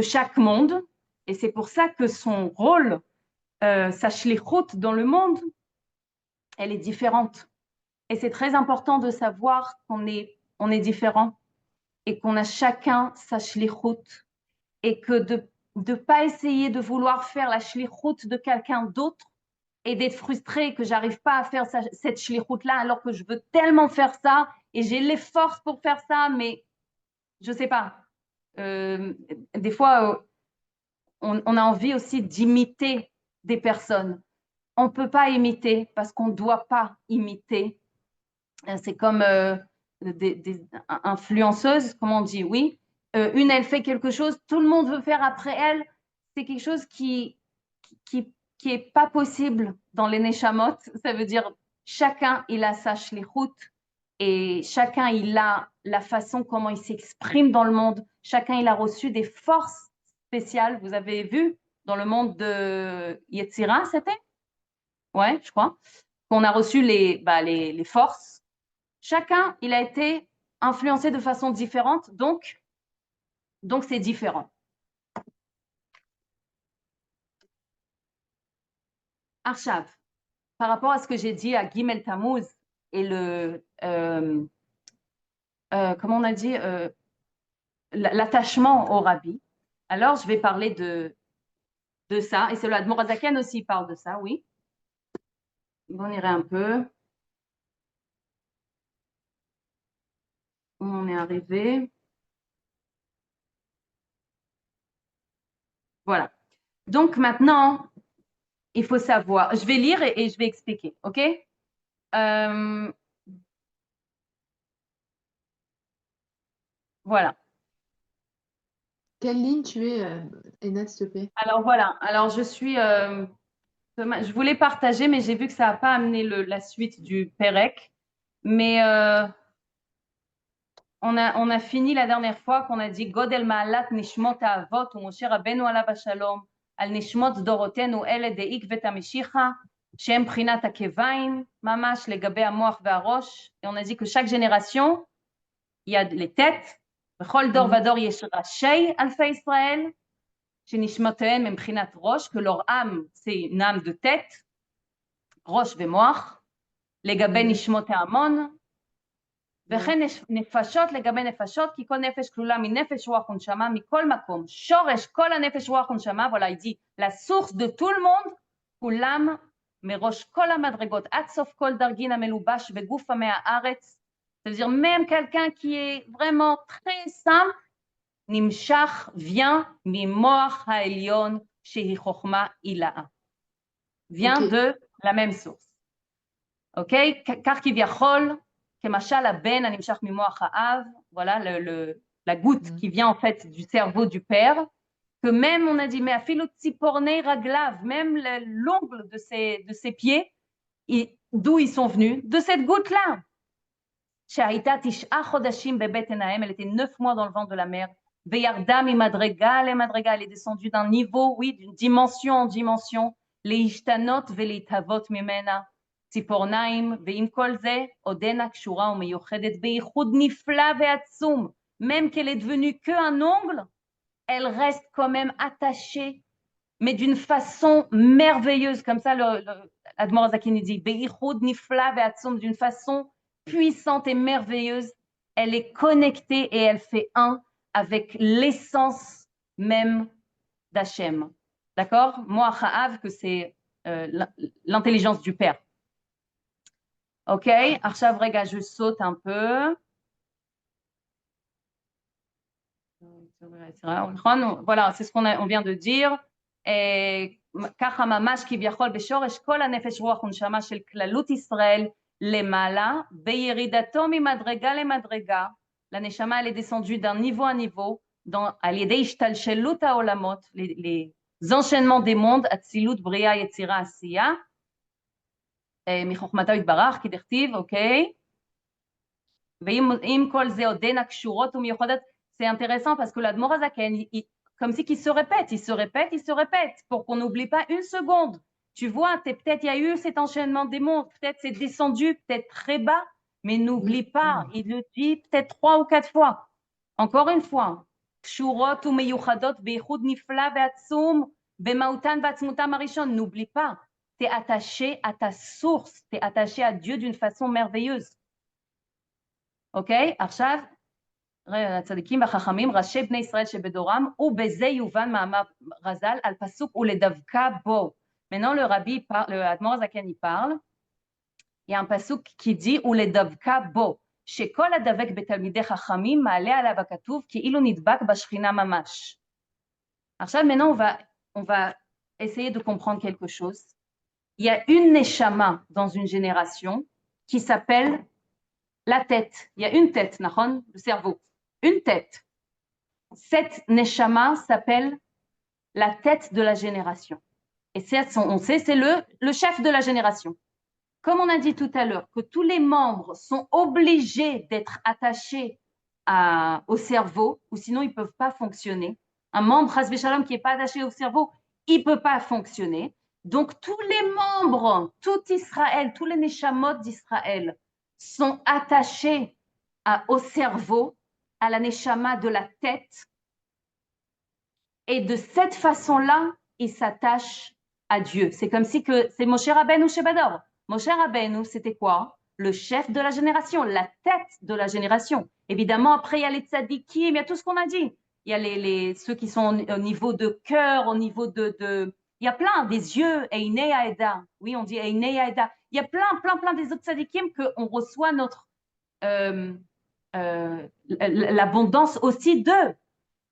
chaque monde. Et c'est pour ça que son rôle, sa shlichut dans le monde, elle est différente. Et c'est très important de savoir qu'on est différent et qu'on a chacun sa shlichut et que de ne pas essayer de vouloir faire la shlichut de quelqu'un d'autre et d'être frustré que j'arrive pas à faire cette shlichut-là alors que je veux tellement faire ça et j'ai les forces pour faire ça, mais je sais pas. Des fois, on a envie aussi d'imiter des personnes. On ne peut pas imiter parce qu'on ne doit pas imiter. C'est comme des influenceuses, comme on dit, oui. Une, elle fait quelque chose, tout le monde veut faire après elle. C'est quelque chose qui est pas possible dans les neshamot. Ça veut dire chacun, il a sa shlichut et chacun, il a la façon comment il s'exprime dans le monde. Chacun, il a reçu des forces spéciales. Vous avez vu dans le monde de Yetzira, c'était? Ouais, je crois. Qu'on a reçu les forces. Chacun, il a été influencé de façon différente, donc c'est différent. Arshav, par rapport à ce que j'ai dit à Gimel Tammuz et comment on a dit, l'attachement au rabbi, alors je vais parler de ça, et c'est le Admor HaZaken aussi parle de ça, oui. on irait un peu. Où on est arrivé. Voilà. Donc maintenant, il faut savoir. Je vais lire et je vais expliquer, ok? Voilà. Quelle ligne tu es, Enad, s'il te plaît? Alors voilà. Alors je suis. Je voulais partager, mais j'ai vu que ça n'a pas amené la suite du Pérec. Mais on a fini la dernière fois qu'on a dit Godel Ma'alat Nishmot Avot ou Moshe Rabbeinu alav shalom al Nishmot Dorotenu ele deik vetameshicha shem prinat akevain mamash legabe hamoach ve'arosh. Et on a dit que chaque génération, il y a les têtes. Bechol dor vador yesh rashei alfei Israël shenishmotehem em prinat rosh, que leur âme c'est une âme de tête, rosh ve'moach, legabe nishmot ha'amon. וכן נפשות לגבי נפשות, כי כל נפש כלולה מנפש רוח ונשמה מכל מקום. שורש כל הנפש רוח ונשמה, voilà, il dit, la source de tout le monde, כולם מראש כל המדרגות, עד סוף כל דרגין המלובש בגוף עמי הארץ. C'est-à-dire même quelqu'un qui est vraiment très simple, נמשך, vient ממוח העליון שהיא חוכמה עילאה. Vient de la même source. Ok? כך כביכול, כמשל הבן הנמשך ממוח האב, voilà la goutte qui vient en fait du cerveau du père, que même on a dit, mais אפילו ציפורני רגליו, même l'ongle de ses pieds, d'où ils sont venus, de cette goutte-là. שהייתה 9 חודשים בבטן האם, elle était 9 mois dans le ventre de la mère, וירדה ממדרגה למדרגה, elle est descendue d'un niveau, oui, d'une dimension en dimension, להשתנות ולהתהוות ממנה. ציפורניים, ועם כל זה עודנה קשורה ומיוחדת בייחוד נפלא ועצום. Même qu'elle est devenue qu'un ongle, elle reste quand même attachée, mais d'une façon merveilleuse, comme ça l'Admor Hazakini dit, בייחוד נפלא ועצום, d'une façon puissante et merveilleuse, elle est connectée et elle fait un avec l'essence même d'Hachem. D'accord? Moach ha'av, que c'est l'intelligence du Père. Ok, עכשיו רגע, je saute un peu. Voilà, c'est ce qu'on vient de dire. ככה ממש כביכול בשורש כל הנפש רוח ונשמה של כללות ישראל למעלה, בירידתו ממדרגה למדרגה, l'aneshama elle est descendue d'un niveau à niveau, על ידי השתלשלות העולמות, les enchaînements des mondes, אצילות, בריאה, יצירה, עשייה, מחוכמתו יתברך, כדכתיב, אוקיי? ואם כל זה עודנה קשורות ומיוחדות, c'est intéressant parce que l'Admor Hazaken, comme si qu'il se répète, il se répète, il se répète, pour qu'on n'oublie pas une seconde. Tu vois, peut-être il y a eu cet enchaînement des mondes, peut-être c'est descendu, peut-être très bas, mais n'oublie pas, il le dit peut-être 3 ou 4 fois. Encore une fois, קשורות ומיוחדות בייחוד נפלא ועצום, במהותן ועצמותן הראשון, n'oublie pas. Tu es attaché à ta source, tu es attaché à Dieu d'une façon merveilleuse. Ok? עכשיו, הצדיקים והחכמים, ראשי בני ישראל שבדורם, ובזה יובן מאמר רז"ל על פסוק ולדבקה בו. Maintenant, le rabbi, le Admor Hazaken, il parle. Il y a un pasuk qui dit ולדבקה בו, שכל הדבק בתלמידי חכמים מעלה עליו הכתוב כאילו נדבק בשכינה ממש. עכשיו, maintenant, on va essayer de comprendre quelque chose. Il y a une neshama dans une génération qui s'appelle la tête. Il y a une tête, nahon, le cerveau. Une tête. Cette neshama s'appelle la tête de la génération. Et on sait, c'est le chef de la génération. Comme on a dit tout à l'heure, que tous les membres sont obligés d'être attachés au cerveau, ou sinon ils ne peuvent pas fonctionner. Un membre, Chas v'Shalom, qui n'est pas attaché au cerveau, il ne peut pas fonctionner. Donc tous les membres, tout Israël, tous les neshamot d'Israël sont attachés au cerveau, à la neshama de la tête. Et de cette façon-là, ils s'attachent à Dieu. C'est comme si que c'est Moshe Rabbeinu Shebador. Moshe Rabbeinu, c'était quoi? Le chef de la génération, la tête de la génération. Évidemment, après, il y a les tzadikim, il y a tout ce qu'on a dit. Il y a ceux qui sont au niveau de cœur, au niveau il Il y a plein des yeux, Einei Haeda. Oui, on dit Einei Haeda. Il y a plein des autres tzadikim qu'on reçoit notre l'abondance aussi d'eux.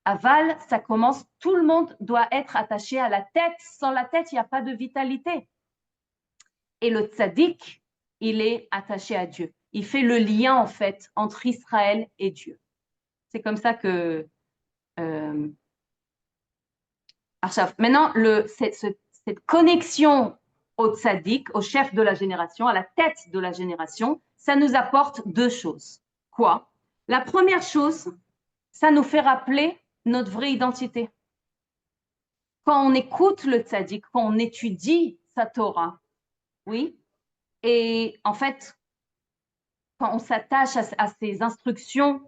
Aval, ça commence, tout le monde doit être attaché à la tête. Sans la tête, il n'y a pas de vitalité. Et le tzaddik, il est attaché à Dieu. Il fait le lien, en fait, entre Israël et Dieu. C'est comme ça que... Maintenant, cette connexion au tzaddik, au chef de la génération, à la tête de la génération, ça nous apporte deux choses. Quoi? La première chose, ça nous fait rappeler notre vraie identité. Quand on écoute le tzaddik, quand on étudie sa Torah, oui, et en fait, quand on s'attache à ses instructions,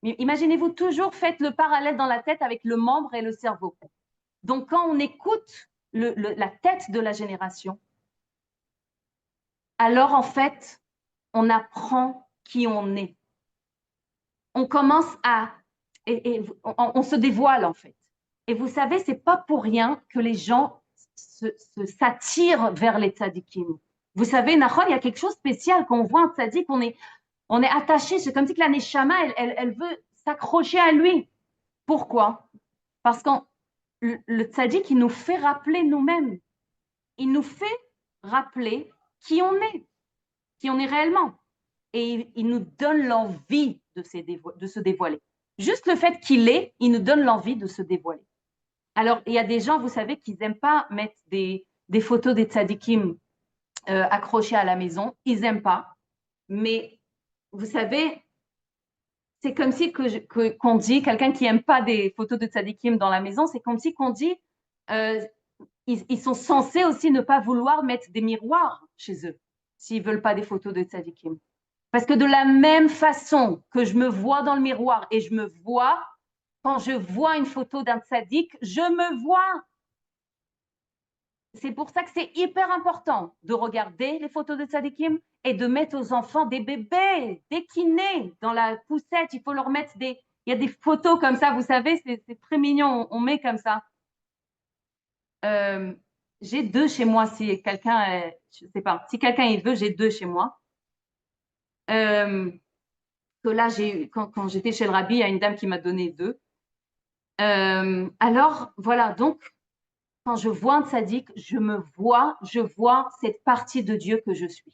imaginez-vous toujours, faites le parallèle dans la tête avec le membre et le cerveau. Donc, quand on écoute la tête de la génération, alors en fait, on apprend qui on est. On commence on se dévoile en fait. Et vous savez, c'est pas pour rien que les gens s'attirent vers les tzadikim. Vous savez, Nahon, il y a quelque chose de spécial quand on voit un tzadik, on est attaché. C'est comme si que la neshama, elle veut s'accrocher à lui. Pourquoi? Parce que le tzaddik, il nous fait rappeler nous-mêmes. Il nous fait rappeler qui on est réellement. Et il nous donne l'envie de se dévoiler. Juste le fait qu'il est, il nous donne l'envie de se dévoiler. Alors, il y a des gens, vous savez, qui n'aiment pas mettre des photos des tzadikim accrochées à la maison. Ils n'aiment pas. Mais, vous savez, c'est comme si qu'on dit, quelqu'un qui n'aime pas des photos de tzadikim dans la maison, c'est comme si qu'on dit, ils sont censés aussi ne pas vouloir mettre des miroirs chez eux, s'ils ne veulent pas des photos de tzadikim. Parce que de la même façon que je me vois dans le miroir et je me vois, quand je vois une photo d'un tzaddik, je me vois. C'est pour ça que c'est hyper important de regarder les photos de tzaddikim et de mettre aux enfants des bébés, dès qu'ils naissent dans la poussette. Il faut leur mettre il y a des photos comme ça, vous savez, c'est très mignon, on met comme ça. J'ai 2 chez moi, si quelqu'un, je sais pas, si quelqu'un il veut, j'ai 2 chez moi. Que là, quand j'étais chez le rabbi, il y a une dame qui m'a donné 2. Alors, voilà, donc, quand je vois un tzaddik, je vois cette partie de Dieu que je suis.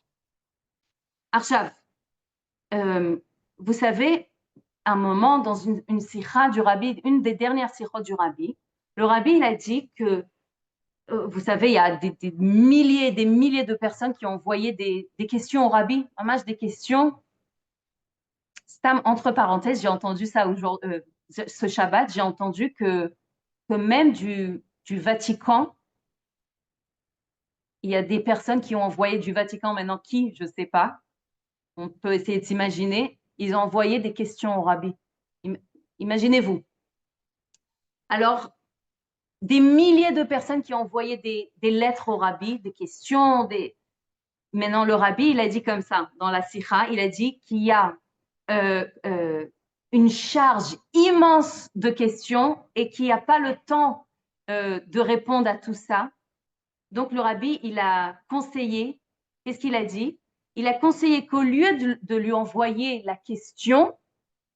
Arshav, vous savez, un moment, dans une sikha du rabbi, une des dernières sikhot du rabbi, le rabbi, il a dit que, vous savez, il y a des milliers et des milliers de personnes qui ont envoyé des questions au rabbi, en match des questions. Entre parenthèses, j'ai entendu ça aujourd'hui, ce Shabbat, j'ai entendu que même du Vatican, il y a des personnes qui ont envoyé du Vatican, maintenant qui, je ne sais pas, on peut essayer de s'imaginer, ils ont envoyé des questions au rabbi. Imaginez-vous. Alors, des milliers de personnes qui ont envoyé des lettres au rabbi, des questions, Maintenant, le rabbi, il a dit comme ça, dans la sikha, il a dit qu'il y a une charge immense de questions et qu'il n'y a pas le temps de répondre à tout ça. Donc, le rabbi, il a conseillé, qu'est-ce qu'il a dit? Il a conseillé qu'au lieu de lui envoyer la question,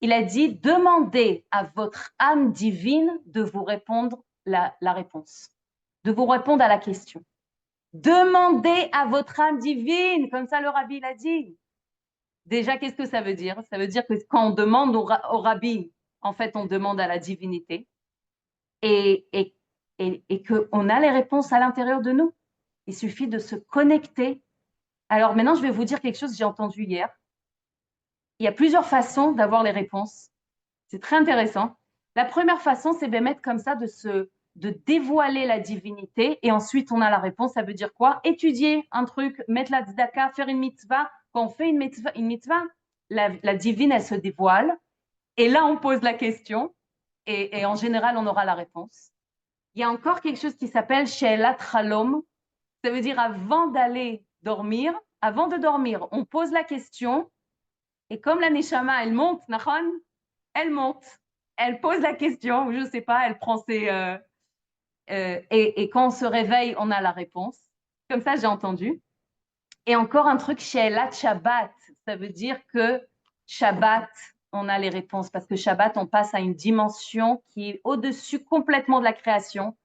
il a dit, demandez à votre âme divine de vous répondre la réponse, de vous répondre à la question. Demandez à votre âme divine, comme ça le rabbi l'a dit. Déjà, qu'est-ce que ça veut dire? Ça veut dire que quand on demande au rabbi, en fait, on demande à la divinité et qu'on a les réponses à l'intérieur de nous. Il suffit de se connecter. Alors maintenant, je vais vous dire quelque chose que j'ai entendu hier. Il y a plusieurs façons d'avoir les réponses. C'est très intéressant. La première façon, c'est de mettre comme ça, de dévoiler la divinité et ensuite on a la réponse. Ça veut dire quoi? Étudier un truc, mettre la tzedaka, faire une mitzvah. Quand on fait une mitzvah, la divine, elle se dévoile et là on pose la question et en général on aura la réponse. Il y a encore quelque chose qui s'appelle She'elat Chalom. Ça veut dire avant d'aller dormir, avant de dormir, on pose la question et comme la neshama, elle monte, elle monte. Elle pose la question, je ne sais pas, elle prend et quand on se réveille, on a la réponse. Comme ça, j'ai entendu. Et encore un truc, She'elat Shabbat, ça veut dire que Shabbat, on a les réponses, parce que Shabbat, on passe à une dimension qui est au-dessus complètement de la création.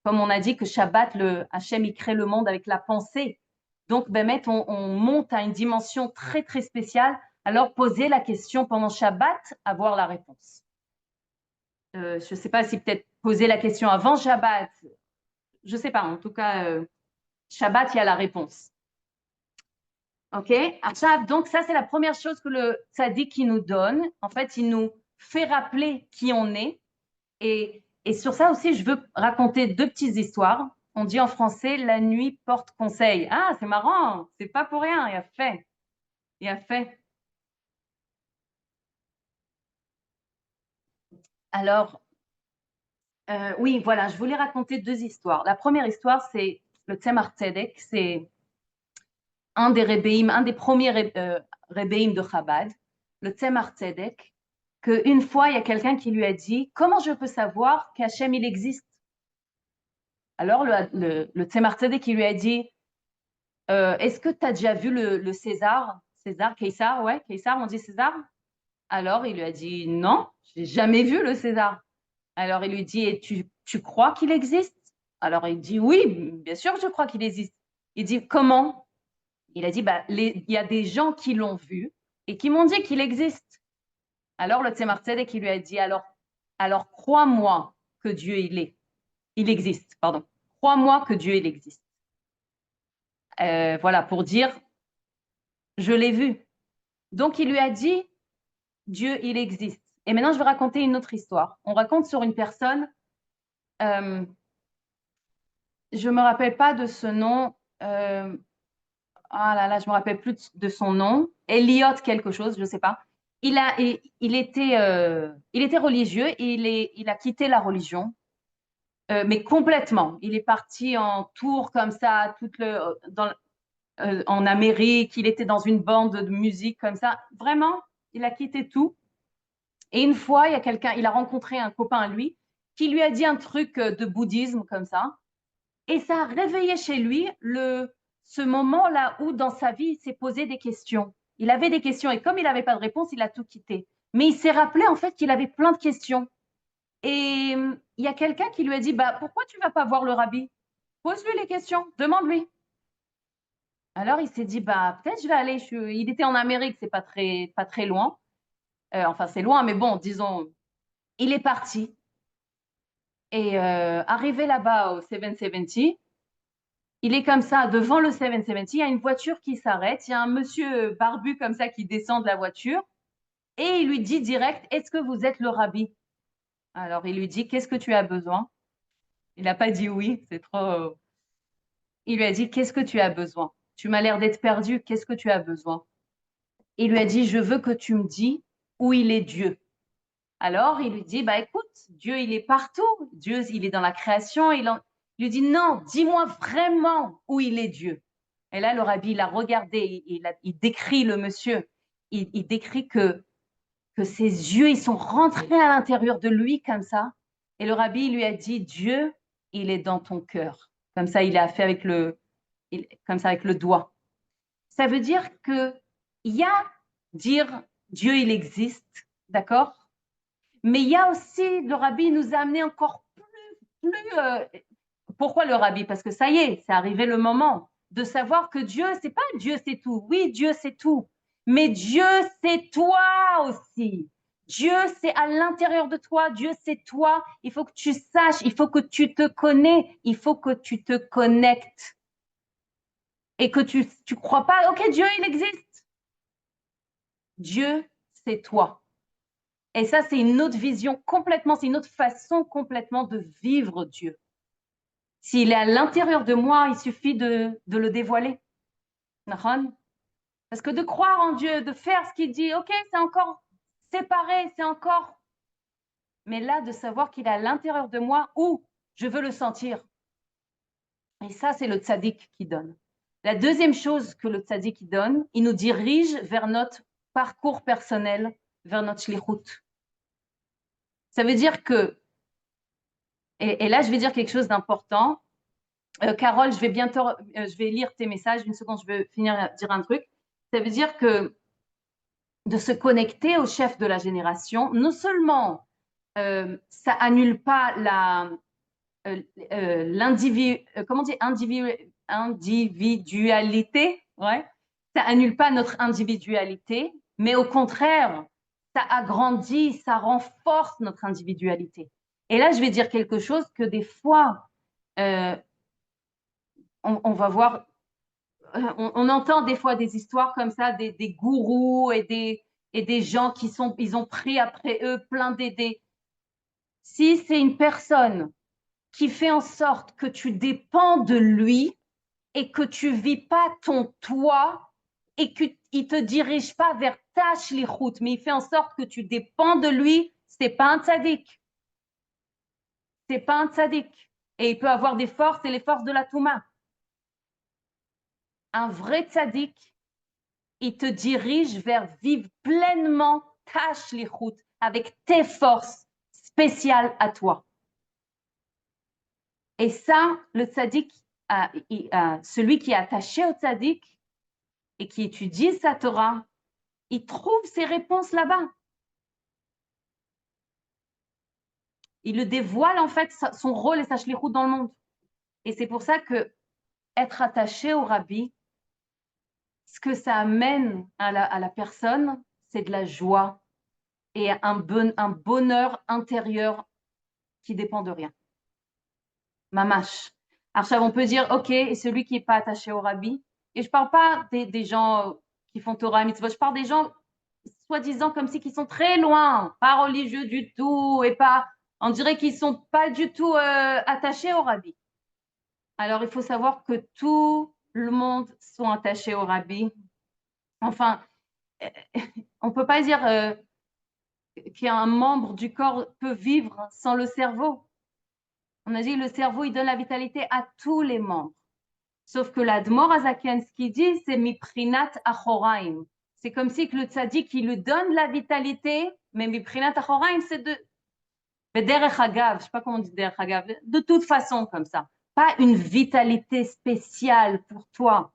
Comme on a dit que Shabbat, Hachem, il crée le monde avec la pensée. Donc, Bémet, on monte à une dimension très, très spéciale. Alors, poser la question pendant Shabbat, avoir la réponse. Je ne sais pas si peut-être poser la question avant Shabbat, je ne sais pas. En tout cas, Shabbat, il y a la réponse. Ok, donc ça c'est la première chose que le tzaddik nous donne. En fait, il nous fait rappeler qui on est. Et sur ça aussi, je veux raconter deux petites histoires. On dit en français, la nuit porte conseil. Ah, c'est marrant, c'est pas pour rien, il a fait. Il a fait. Alors, oui, voilà, je voulais raconter deux histoires. La première histoire, c'est le Tzemar Tzedek, c'est un des rébéim, un des premiers rébéim de Chabad, le Tzemar Tzedek, qu'une fois, il y a quelqu'un qui lui a dit « Comment je peux savoir qu'Hachem, il existe ?» Alors, le Tzemar Tzedek, il lui a dit « Est-ce que tu as déjà vu le César ?» César, Caesar, ouais, Caesar, on dit César. Alors, il lui a dit « Non, je n'ai jamais vu le César. » Alors, il lui dit « Et tu crois qu'il existe ?» Alors, il dit « Oui, bien sûr, je crois qu'il existe. » Il dit « Comment ?» Il a dit, il y a des gens qui l'ont vu et qui m'ont dit qu'il existe. Alors le Tzemar Tzedek, il lui a dit, alors crois-moi que Dieu, il existe, pardon. Crois-moi que Dieu, il existe. Voilà, pour dire, je l'ai vu. Donc, il lui a dit, Dieu, il existe. Et maintenant, je vais raconter une autre histoire. On raconte sur une personne, je ne me rappelle pas de ce nom, ah là là, je me rappelle plus de son nom. Elliot quelque chose, je ne sais pas. Il était religieux et il a quitté la religion, mais complètement. Il est parti en tour comme ça, en Amérique. Il était dans une bande de musique comme ça. Vraiment, il a quitté tout. Et une fois, il a rencontré un copain à lui qui lui a dit un truc de bouddhisme comme ça. Et ça a réveillé chez lui ce moment-là où dans sa vie, il s'est posé des questions. Il avait des questions et comme il n'avait pas de réponse, il a tout quitté. Mais il s'est rappelé en fait qu'il avait plein de questions. Et il y a quelqu'un qui lui a dit, pourquoi tu ne vas pas voir le rabbi? Pose-lui les questions, demande-lui. Alors il s'est dit, peut-être je vais aller. Il était en Amérique, c'est pas très loin. Enfin, c'est loin, mais bon, disons, il est parti. Et arrivé là-bas au 770, il est comme ça, devant le 770, il y a une voiture qui s'arrête, il y a un monsieur barbu comme ça qui descend de la voiture et il lui dit direct, est-ce que vous êtes le rabbi? Alors il lui dit, qu'est-ce que tu as besoin? Il n'a pas dit oui, c'est trop... Il lui a dit, qu'est-ce que tu as besoin? Tu m'as l'air d'être perdu, qu'est-ce que tu as besoin? Il lui a dit, je veux que tu me dis où il est Dieu. Alors il lui dit, écoute, Dieu il est partout, Dieu il est dans la création, il lui dit, non, dis-moi vraiment où il est Dieu. Et là, le rabbi, il a regardé, il décrit le monsieur, il décrit que ses yeux, ils sont rentrés à l'intérieur de lui comme ça. Et le rabbi, il lui a dit, Dieu, il est dans ton cœur. Comme ça, il a fait avec le doigt. Ça veut dire qu'il y a dire Dieu, il existe, d'accord? Mais il y a aussi, le rabbi nous a amené encore plus pourquoi le rabbi? Parce que ça y est, c'est arrivé le moment de savoir que Dieu, c'est pas Dieu, c'est tout. Oui, Dieu, c'est tout. Mais Dieu, c'est toi aussi. Dieu, c'est à l'intérieur de toi. Dieu, c'est toi. Il faut que tu saches, il faut que tu te connais, il faut que tu te connectes. Et que tu crois pas, ok, Dieu, il existe. Dieu, c'est toi. Et ça, c'est une autre vision complètement, c'est une autre façon complètement de vivre Dieu. S'il est à l'intérieur de moi, il suffit de le dévoiler. Parce que de croire en Dieu, de faire ce qu'il dit, ok, c'est encore séparé, c'est encore... Mais là, de savoir qu'il est à l'intérieur de moi, où je veux le sentir. Et ça, c'est le tzaddik qui donne. La deuxième chose que le tzaddik donne, il nous dirige vers notre parcours personnel, vers notre shlichut. Ça veut dire que Et là, je vais dire quelque chose d'important. Carole, je vais lire tes messages. Une seconde, je vais finir dire un truc. Ça veut dire que de se connecter au chef de la génération, non seulement ça annule pas individualité, ouais, ça annule pas notre individualité, mais au contraire, ça agrandit, ça renforce notre individualité. Et là, je vais dire quelque chose que des fois, on va voir, on entend des fois des histoires comme ça, des gourous et des gens ils ont pris après eux plein d'idées. Si c'est une personne qui fait en sorte que tu dépends de lui et que tu vis pas ton toi et qu'il te dirige pas vers ta shlichut, mais il fait en sorte que tu dépends de lui, c'est pas un tzaddik. C'est pas un tzaddik. Et il peut avoir des forces et les forces de la Touma. Un vrai tzaddik, il te dirige vers vivre pleinement ta shlichut avec tes forces spéciales à toi. Et ça, le tzaddik, celui qui est attaché au tzaddik et qui étudie sa Torah, il trouve ses réponses là-bas. Il le dévoile en fait son rôle et sa shlichut dans le monde. Et c'est pour ça que être attaché au rabbi, ce que ça amène à la personne, c'est de la joie et un bonheur intérieur qui dépend de rien. Mamash. Alors, on peut dire, OK, et celui qui n'est pas attaché au rabbi, et je ne parle pas des gens qui font Torah et mitzvot, je parle des gens soi-disant comme si qui sont très loin, pas religieux du tout, et pas, on dirait qu'ils ne sont pas du tout attachés au rabbi. Alors, il faut savoir que tout le monde sont attachés au rabbi. Enfin, on ne peut pas dire qu'un membre du corps peut vivre sans le cerveau. On a dit que le cerveau, il donne la vitalité à tous les membres. Sauf que l'Admor Azaken, ce qu'il dit, c'est Miprinat Achoraim. C'est comme si que le tzaddik, il lui donne la vitalité, mais Miprinat Achoraim, c'est de Derech Hagav, je ne sais pas comment on dit Derech Hagav, de toute façon comme ça. Pas une vitalité spéciale pour toi.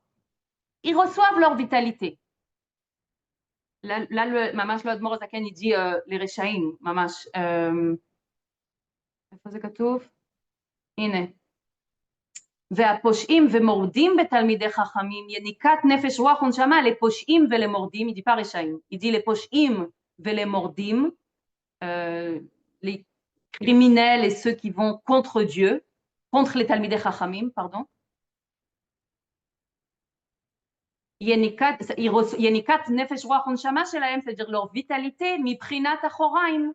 Ils reçoivent leur vitalité. Là le Mamash, le Admor Azaken, il dit les Rechaim, Mamash. איפה זה כתוב? הנה. והפושעים ומורדים בתלמידי חכמים, יניקת נפש רוח ונשמה לפושעים ולמורדים, il dit pas רשעים, il dit לפושעים ולמורדים, les criminels et ceux qui vont contre Dieu, contre les talmidei chachamim, pardon. יניקת נפש רוח ונשמה שלהם, c'est-à-dire leur vitalité, מבחינת אחוריים.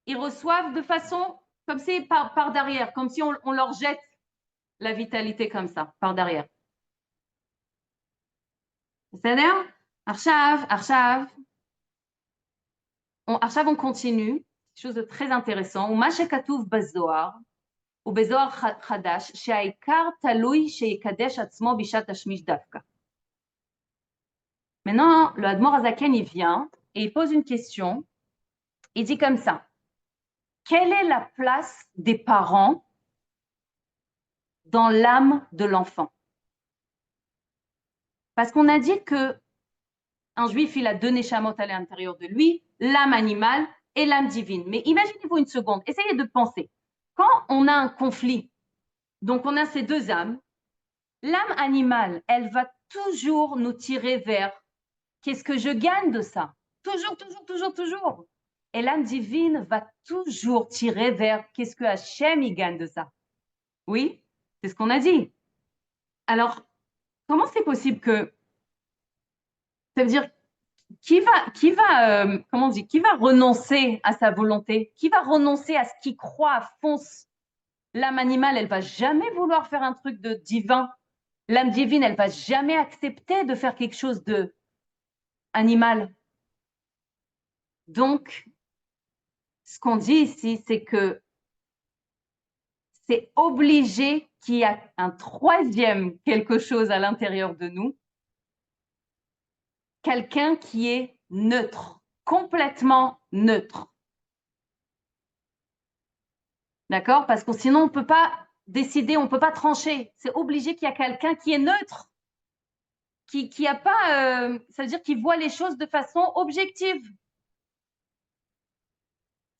Ils reçoivent de façon comme si par derrière, comme si on leur jette la vitalité comme ça, par derrière. בסדר? עכשיו on continue, quelque chose de très intéressant. ומה שכתוב בזוהר, ובזוהר חדש, שהעיקר תלוי שיקדש עצמו בשעת השמיש דווקא. Maintenant, le Admor Azaken, il vient et il pose une question. Il dit comme ça. Quelle est la place des parents dans l'âme de l'enfant? Parce qu'on a dit que un juif, il a deux neshamot à l'intérieur de lui, l'âme animale et l'âme divine. Mais imaginez-vous une seconde, essayez de penser. Quand on a un conflit, donc on a ces deux âmes, l'âme animale, elle va toujours nous tirer vers qu'est-ce que je gagne de ça? Toujours. Et l'âme divine va toujours tirer vers qu'est-ce que Hachem il gagne de ça? Oui, c'est ce qu'on a dit. Alors, comment c'est possible que ça veut dire qui va renoncer à sa volonté? Qui va renoncer à ce qu'il croit à fond? L'âme animale, elle va jamais vouloir faire un truc de divin. L'âme divine, elle va jamais accepter de faire quelque chose de animal. Donc, ce qu'on dit ici, c'est que c'est obligé qu'il y ait un troisième quelque chose à l'intérieur de nous, quelqu'un qui est neutre, complètement neutre. D'accord? Parce que sinon, on ne peut pas décider, on ne peut pas trancher. C'est obligé qu'il y a quelqu'un qui est neutre, qui a pas, ça veut dire qu'il voit les choses de façon objective.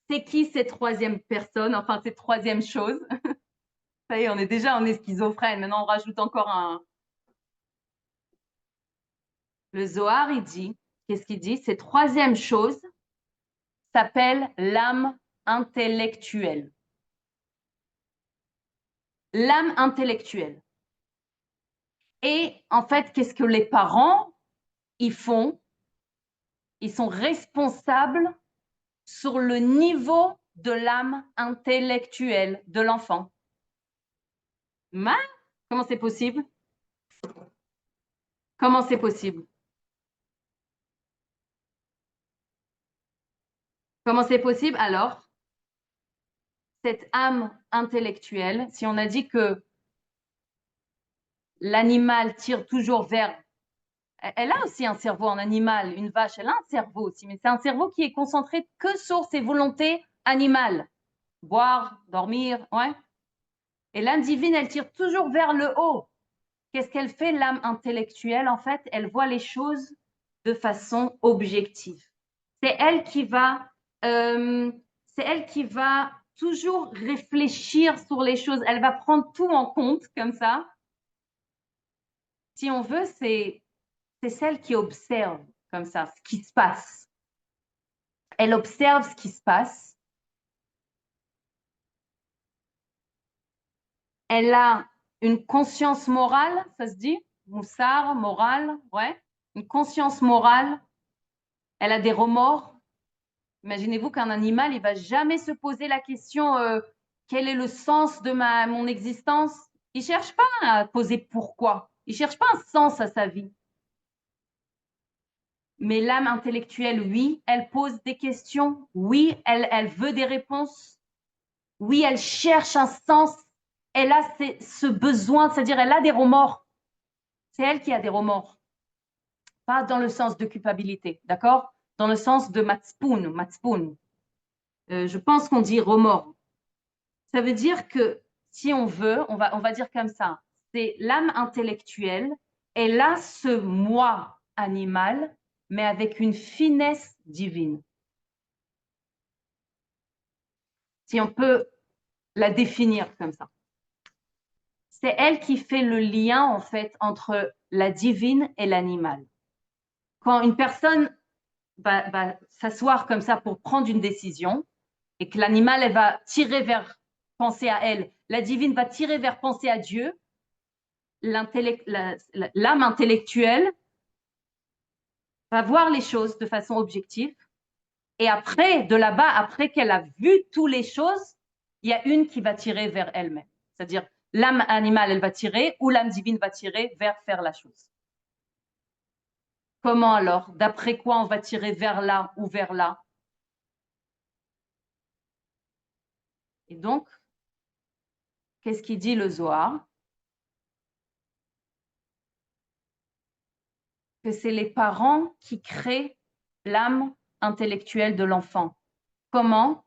C'est qui cette troisième personne, enfin cette troisième chose? Ça y est, on est schizophrène. Maintenant, on rajoute encore un. Le Zohar, il dit, qu'est-ce qu'il dit? Cette troisième chose s'appelle l'âme intellectuelle. L'âme intellectuelle. Et en fait, qu'est-ce que les parents, ils font? Ils sont responsables sur le niveau de l'âme intellectuelle de l'enfant. Comment c'est possible? Comment c'est possible? Comment c'est possible? Alors, cette âme intellectuelle, si on a dit que l'animal tire toujours vers... Elle a aussi un cerveau en animal, une vache, elle a un cerveau aussi, mais c'est un cerveau qui est concentré que sur ses volontés animales. Boire, dormir, ouais. Et l'âme divine, elle tire toujours vers le haut. Qu'est-ce qu'elle fait, l'âme intellectuelle? En fait, elle voit les choses de façon objective. C'est elle qui va toujours réfléchir sur les choses. Elle va prendre tout en compte comme ça. Si on veut, c'est celle qui observe comme ça ce qui se passe. Elle observe ce qui se passe. Elle a une conscience morale, ça se dit? Moussar, morale, ouais. Une conscience morale. Elle a des remords. Imaginez-vous qu'un animal, il ne va jamais se poser la question quel est le sens de mon existence? Il ne cherche pas à poser pourquoi. Il ne cherche pas un sens à sa vie. Mais l'âme intellectuelle, oui, elle pose des questions. Oui, elle veut des réponses. Oui, elle cherche un sens. Elle a ce besoin, c'est-à-dire elle a des remords. C'est elle qui a des remords. Pas dans le sens de culpabilité, d'accord? Dans le sens de matzpoun. Je pense qu'on dit remords. Ça veut dire que si on veut, on va dire comme ça, c'est l'âme intellectuelle, elle a ce moi animal, mais avec une finesse divine. Si on peut la définir comme ça. C'est elle qui fait le lien, en fait, entre la divine et l'animal. Quand une personne va s'asseoir comme ça pour prendre une décision, et que l'animal, elle va tirer vers penser à elle, la divine va tirer vers penser à Dieu, l'âme intellectuelle va voir les choses de façon objective. Et après, de là-bas, après qu'elle a vu toutes les choses, il y a une qui va tirer vers elle-même. C'est-à-dire, l'âme animale, elle va tirer, ou l'âme divine va tirer vers faire la chose. Comment alors? D'après quoi on va tirer vers là ou vers là? Et donc, qu'est-ce qu'il dit le Zohar? Que c'est les parents qui créent l'âme intellectuelle de l'enfant. Comment?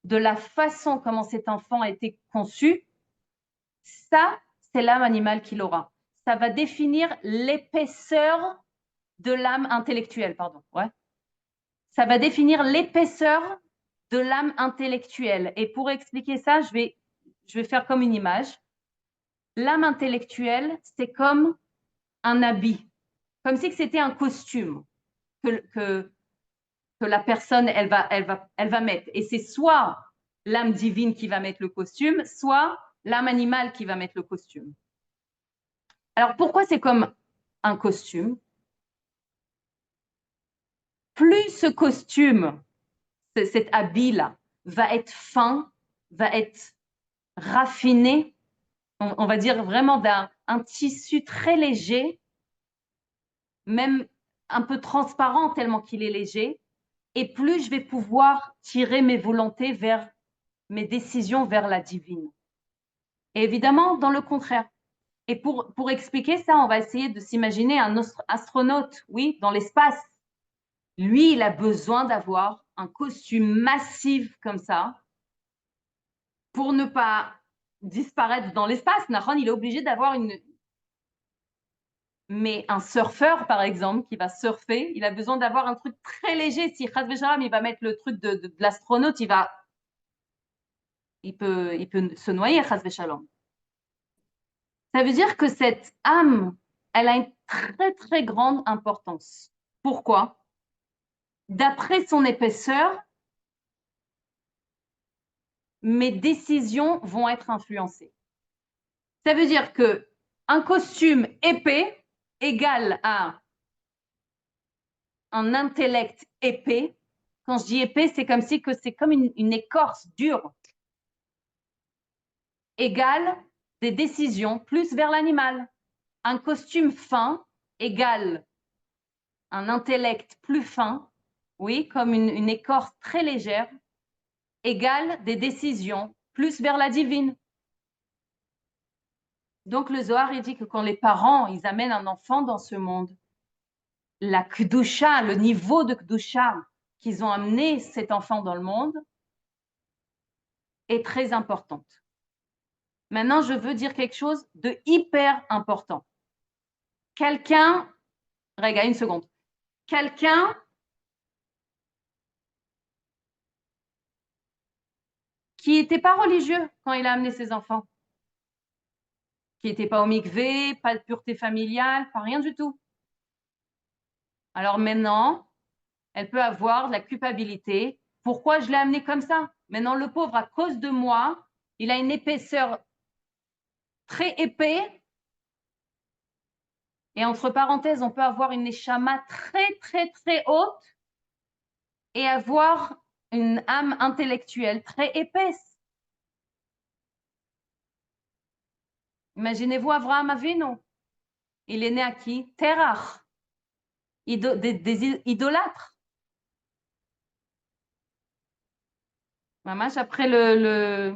De la façon comment cet enfant a été conçu, ça, c'est l'âme animale qu'il aura. Ça va définir l'épaisseur de l'âme intellectuelle, pardon. Ouais. Ça va définir l'épaisseur de l'âme intellectuelle. Et pour expliquer ça, je vais faire comme une image. L'âme intellectuelle, c'est comme un habit, comme si c'était un costume que la personne, elle va mettre. Et c'est soit l'âme divine qui va mettre le costume, soit l'âme animale qui va mettre le costume. Alors, pourquoi c'est comme un costume? Plus ce costume, cet habit-là, va être fin, va être raffiné, on va dire vraiment d'un tissu très léger, même un peu transparent tellement qu'il est léger, et plus je vais pouvoir tirer mes volontés vers mes décisions vers la divine. Et évidemment, dans le contraire. Et pour expliquer ça, on va essayer de s'imaginer un astronaute, oui, dans l'espace. Lui, il a besoin d'avoir un costume massif comme ça, pour ne pas disparaître dans l'espace, Nahon, il est obligé d'avoir une... Mais un surfeur, par exemple, qui va surfer, il a besoin d'avoir un truc très léger. Si Chas Vesharam, il va mettre le truc de l'astronaute, il peut se noyer, Chas Veshalom. Ça veut dire que cette âme, elle a une très, très grande importance. Pourquoi? D'après son épaisseur, mes décisions vont être influencées. Ça veut dire que un costume épais égale à un intellect épais. Quand je dis épais, c'est comme si que c'est comme une écorce dure. Égale des décisions plus vers l'animal. Un costume fin égale un intellect plus fin, oui, comme une écorce très légère, égale des décisions plus vers la divine. Donc le Zohar, il dit que quand les parents, ils amènent un enfant dans ce monde, la Kedusha, le niveau de Kedusha qu'ils ont amené cet enfant dans le monde est très importante. Maintenant, je veux dire quelque chose de hyper important. Quelqu'un, regarde une seconde, quelqu'un qui n'était pas religieux quand il a amené ses enfants, qui n'était pas au mikvé, pas de pureté familiale, pas rien du tout. Alors maintenant, elle peut avoir de la culpabilité. Pourquoi je l'ai amené comme ça? Maintenant, le pauvre, à cause de moi, il a une épaisseur très épais. Et entre parenthèses, on peut avoir une neshama très, très, très haute et avoir une âme intellectuelle très épaisse. Imaginez-vous Avraham Avinu. Il est né à qui? Terach. Des idolâtres. Mamash, après le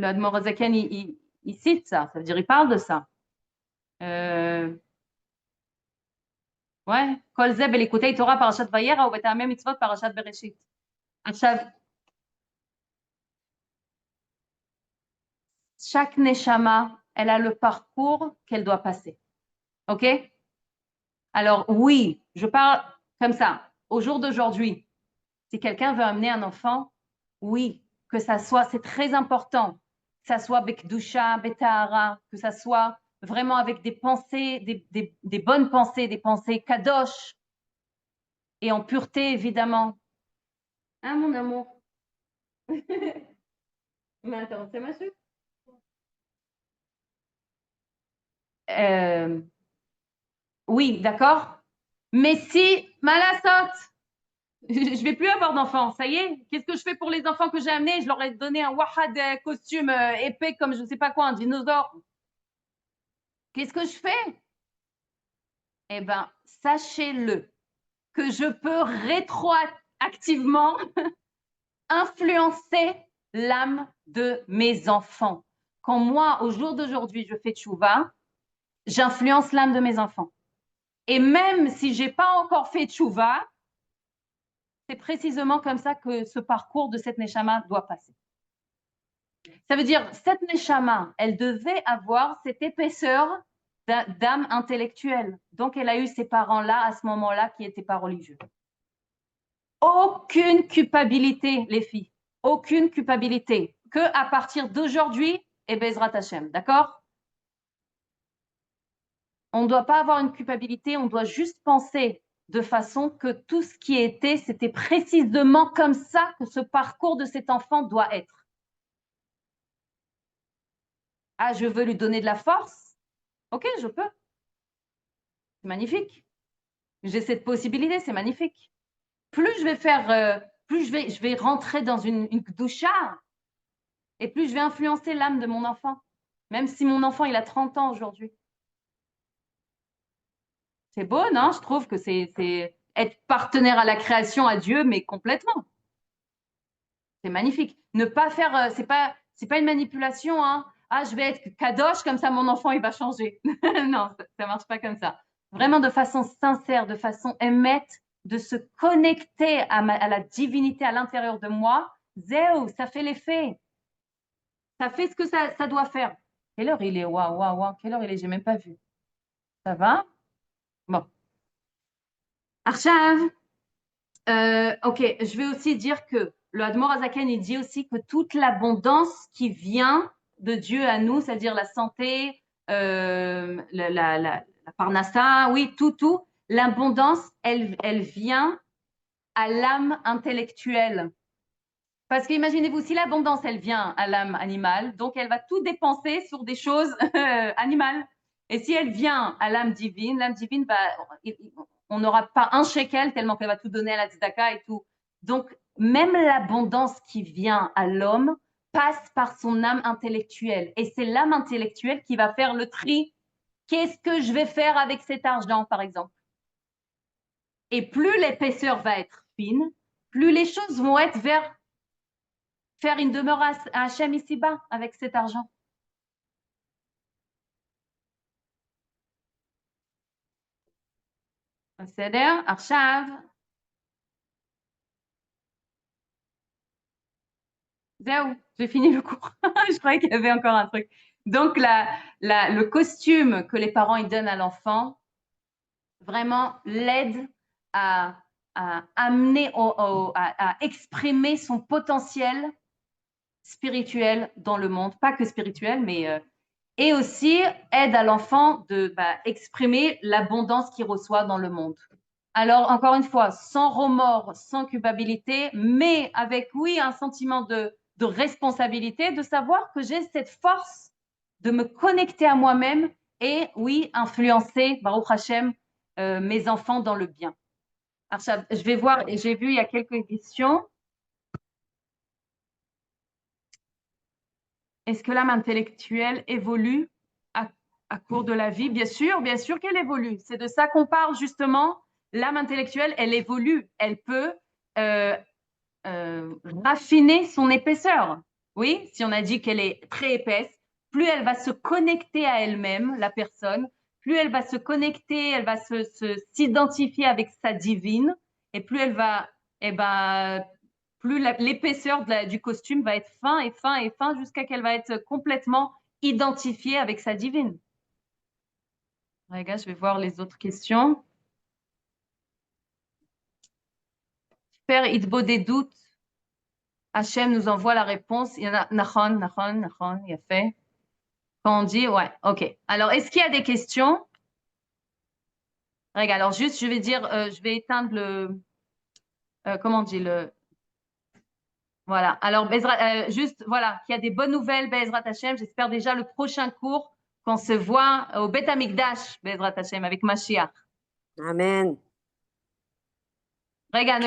Admor Azaken, il cite ça. Ça veut dire, il parle de ça. Ouais. Kol ze belikutei Torah parashat Vayera ou betamei mitzvot parashat Bereshit. Chaque neshama, elle a le parcours qu'elle doit passer. OK? Alors oui, je parle comme ça. Au jour d'aujourd'hui, si quelqu'un veut amener un enfant, oui, que ça soit, c'est très important, que ça soit Bekdusha, Betahara, que ça soit vraiment avec des pensées, des bonnes pensées, des pensées kadosh, et en pureté, évidemment. Hein, mon amour? Mais attends, c'est ma chute. Oui, d'accord. Mais si, Malasot, je vais plus avoir d'enfants, ça y est. Qu'est-ce que je fais pour les enfants que j'ai amenés? Je leur ai donné un wahad costume épais comme je ne sais pas quoi, un dinosaure. Qu'est-ce que je fais? Eh bien, sachez-le que je peux rétroactivement influencer l'âme de mes enfants. Quand moi, au jour d'aujourd'hui, je fais tchouva, j'influence l'âme de mes enfants. Et même si je n'ai pas encore fait tchouva, c'est précisément comme ça que ce parcours de cette neshama doit passer. Ça veut dire, cette neshama, elle devait avoir cette épaisseur d'âme intellectuelle. Donc, elle a eu ces parents-là, à ce moment-là, qui n'étaient pas religieux. Aucune culpabilité, les filles. Aucune culpabilité. Que à partir d'aujourd'hui, et Bezrat Hashem, d'accord? On ne doit pas avoir une culpabilité, on doit juste penser de façon que tout ce qui était, c'était précisément comme ça que ce parcours de cet enfant doit être. Ah, je veux lui donner de la force? Ok, je peux. C'est magnifique. J'ai cette possibilité, c'est magnifique. Plus je vais faire, plus je vais rentrer dans une doucha et plus je vais influencer l'âme de mon enfant. Même si mon enfant, il a 30 ans aujourd'hui. C'est beau, non? Je trouve que c'est être partenaire à la création, à Dieu, mais complètement. C'est magnifique. Ne pas faire, c'est pas une manipulation, hein. Ah, je vais être kadosh, comme ça mon enfant, il va changer. Non, ça marche pas comme ça. Vraiment de façon sincère, de façon émette, de se connecter à la divinité à l'intérieur de moi, Zéo, ça fait l'effet. Ça fait ce que ça doit faire. Quelle heure il est? Waouh. Quelle heure il est? J'ai même pas vu. Ça va? Bon. Arshav. Ok, je vais aussi dire que le Admor Azaken, il dit aussi que toute l'abondance qui vient de Dieu à nous, c'est-à-dire la santé, la parnassa, oui, tout, l'abondance, elle vient à l'âme intellectuelle. Parce qu'imaginez-vous, si l'abondance, elle vient à l'âme animale, donc elle va tout dépenser sur des choses animales. Et si elle vient à l'âme divine va, on n'aura pas un shekel tellement qu'elle va tout donner à la tzedaka et tout. Donc, même l'abondance qui vient à l'homme passe par son âme intellectuelle. Et c'est l'âme intellectuelle qui va faire le tri. Qu'est-ce que je vais faire avec cet argent, par exemple? Et plus l'épaisseur va être fine, plus les choses vont être vers faire une demeure à Hachem ici-bas avec cet argent. בסדר? עכשיו, זהו, j'ai fini le cours. Je croyais qu'il y avait encore un truc. Donc, le costume que les parents ils donnent à l'enfant, vraiment l'aide à amener, à exprimer son potentiel spirituel dans le monde. Pas que spirituel, mais et aussi aide à l'enfant de exprimer l'abondance qu'il reçoit dans le monde. Alors, encore une fois, sans remords, sans culpabilité, mais avec, oui, un sentiment de responsabilité, de savoir que j'ai cette force de me connecter à moi-même et, oui, influencer, Baruch Hashem, mes enfants dans le bien. Alors, je vais voir, et j'ai vu, il y a quelques questions. Est-ce que l'âme intellectuelle évolue à cours de la vie? Bien sûr qu'elle évolue. C'est de ça qu'on parle justement. L'âme intellectuelle, elle évolue. Elle peut raffiner son épaisseur. Oui, si on a dit qu'elle est très épaisse, plus elle va se connecter à elle-même, la personne, plus elle va se connecter, elle va s'identifier avec sa divine, et plus elle va, plus l'épaisseur du costume va être fin et fin et fin jusqu'à qu'elle va être complètement identifiée avec sa divine. Regarde, je vais voir les autres questions. Faire Idbo des doutes. Hachem nous envoie la réponse. Il y en a Nachon, il a fait. Quand on dit, ouais, ok. Alors, est-ce qu'il y a des questions? Regarde, alors juste, je vais dire, je vais éteindre le, comment on dit, le, voilà. Alors, juste, voilà, qu'il y a des bonnes nouvelles, Bezrat Hachem. J'espère déjà le prochain cours qu'on se voit au Bet Amikdash, Bezrat Hachem, avec Mashiach. Amen. Regarde,